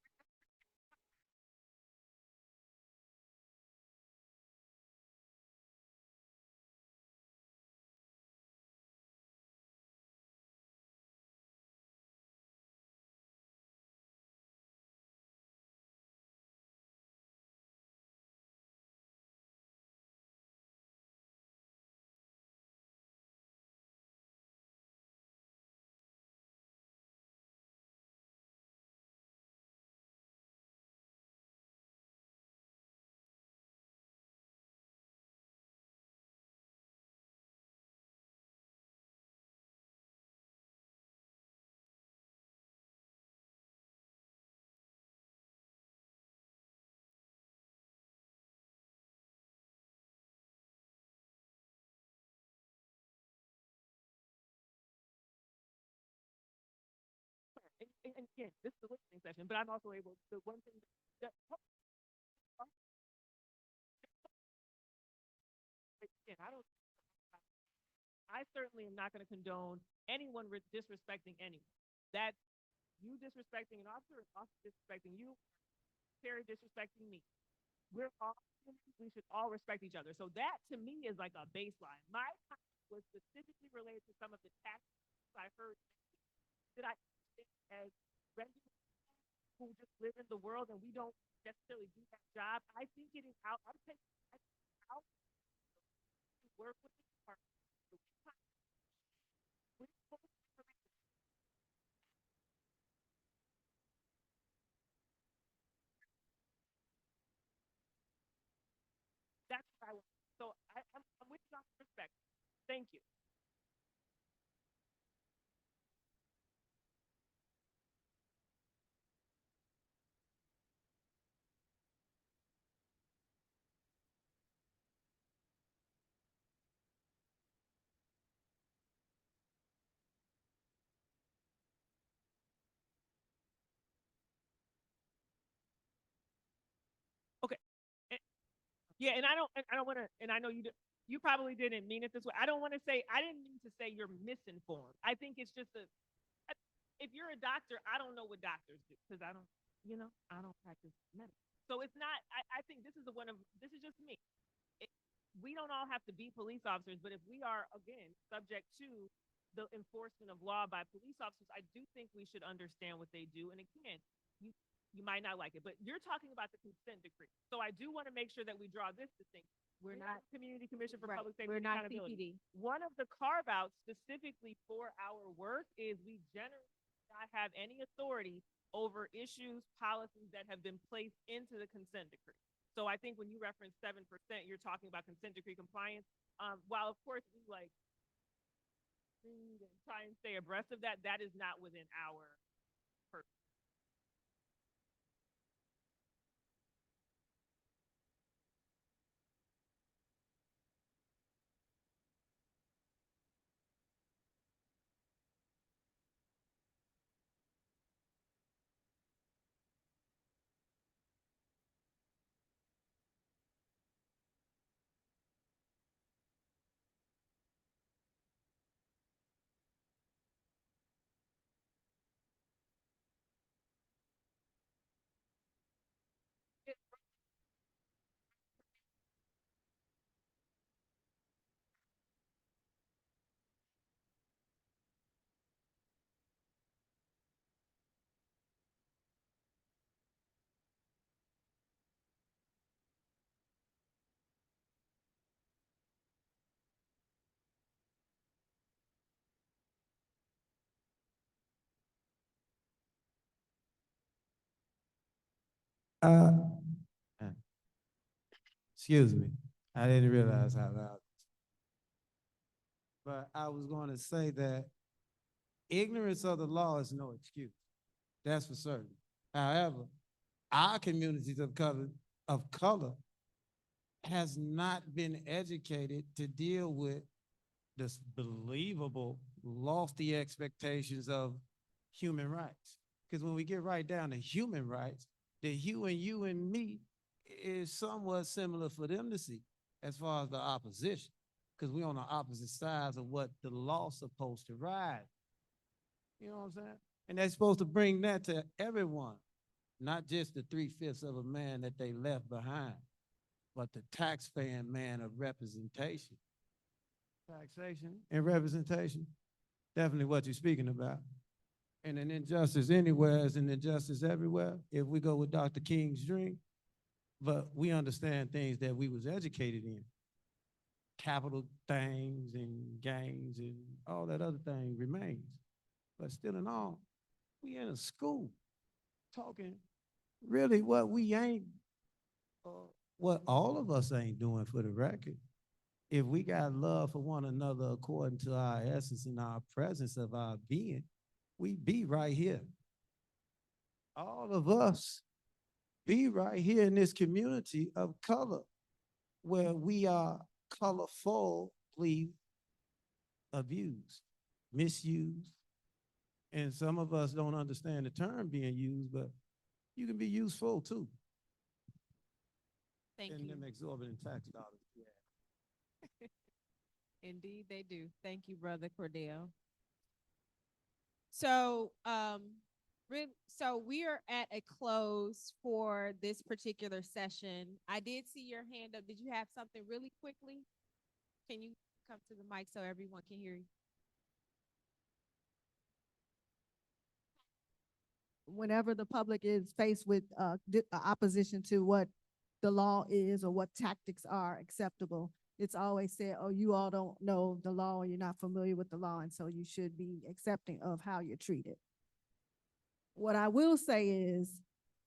and again, this is the listening session, but I'm also able, the one thing that again, I certainly am not going to condone anyone disrespecting anyone. That's you disrespecting an officer, and officer disrespecting you, Terry disrespecting me. We're all humans, we should all respect each other. So that to me is like a baseline. My comment was specifically related to some of the tactics I heard that I as regular who just live in the world and we don't necessarily do that job. I think it is out. I'm taking out to work with the department. That's what I want. So I'm with you on respect. Thank you. Okay. And, yeah, and I don't want to, and I know you probably didn't mean it this way. I don't want to say, I didn't mean to say you're misinformed. I think it's just if you're a doctor, I don't know what doctors do because I don't practice medicine. So it's not, I think this is this is just me. It, we don't all have to be police officers, but if we are, again, subject to the enforcement of law by police officers, I do think we should understand what they do. And again, you might not like it, but you're talking about the consent decree. So I do want to make sure that we draw this distinction. We're not Community Commission for Public Safety We're and not Accountability. CPD. One of the carve-outs specifically for our work is we generally not have any authority over issues, policies that have been placed into the consent decree. So I think when you reference 7%, you're talking about consent decree compliance. While of course we like read and try and stay abreast of that, that is not within our purview. Uh, uh, excuse me, I didn't realize how loud. But I was going to say that ignorance of the law is no excuse. That's for certain. However, our communities of color has not been educated to deal with this believable lofty expectations of human rights. Because when we get right down to human rights, the you and me is somewhat similar for them to see as far as the opposition. Because we're on the opposite sides of what the law's supposed to ride. You know what I'm saying? And they're supposed to bring that to everyone, not just the 3/5 of a man that they left behind, but the taxpaying man of representation. Taxation and representation, definitely what you're speaking about. And an injustice anywhere is an injustice everywhere, if we go with Dr. King's dream. But we understand things that we was educated in. Capital things and gangs and all that other thing remains. But still in all, we in a school talking really what we ain't, what all of us ain't doing for the record. If we got love for one another according to our essence and our presence of our being, we be right here. All of us be right here in this community of color where we are colorfully abused, misused. And some of us don't understand the term being used, but you can be useful too. Thank And you. them exorbitant tax dollars. Yeah. Indeed, they do. Thank you, Brother Cordell. So, so we are at a close for this particular session. I did see your hand up. Did you have something really quickly? Can you come to the mic so everyone can hear you? Whenever the public is faced with opposition to what the law is or what tactics are acceptable, it's always said, oh, you all don't know the law or you're not familiar with the law, and so you should be accepting of how you're treated. What I will say is,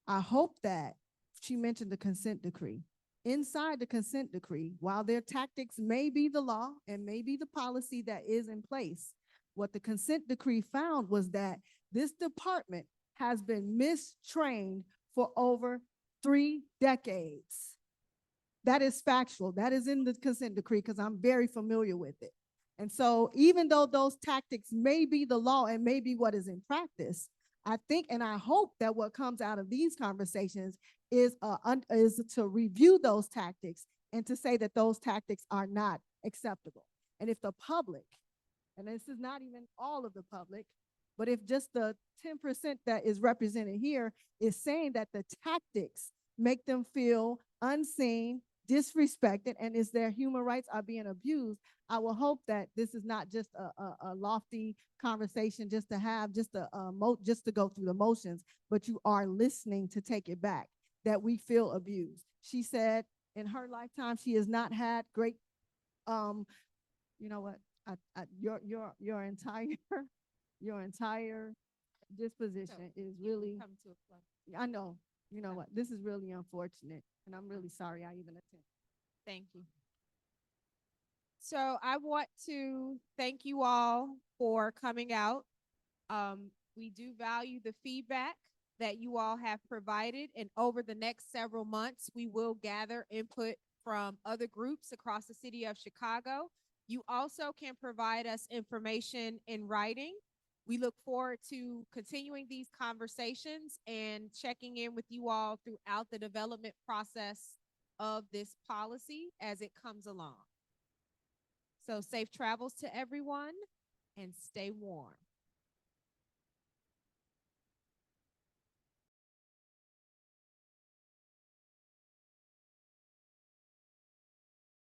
I hope that she mentioned the consent decree. Inside the consent decree, while their tactics may be the law and may be the policy that is in place, what the consent decree found was that this department has been mistrained for over 3 decades. That is factual. That is in the consent decree because I'm very familiar with it. And so even though those tactics may be the law and may be what is in practice, I think and I hope that what comes out of these conversations is to review those tactics and to say that those tactics are not acceptable. And if the public, and this is not even all of the public, but if just the 10% that is represented here is saying that the tactics make them feel unseen, disrespected, and is their human rights are being abused, I will hope that this is not just a lofty conversation just to have, just to go through the motions, but you are listening to take it back, that we feel abused. She said in her lifetime, she has not had great, you know what, your entire disposition is really, Come to a close. I know, you know what, this is really unfortunate, and I'm really sorry I even attended. Thank you. So I want to thank you all for coming out. We do value the feedback that you all have provided, and over the next several months, we will gather input from other groups across the city of Chicago. You also can provide us information in writing. We look forward to continuing these conversations and checking in with you all throughout the development process of this policy as it comes along. So safe travels to everyone and stay warm.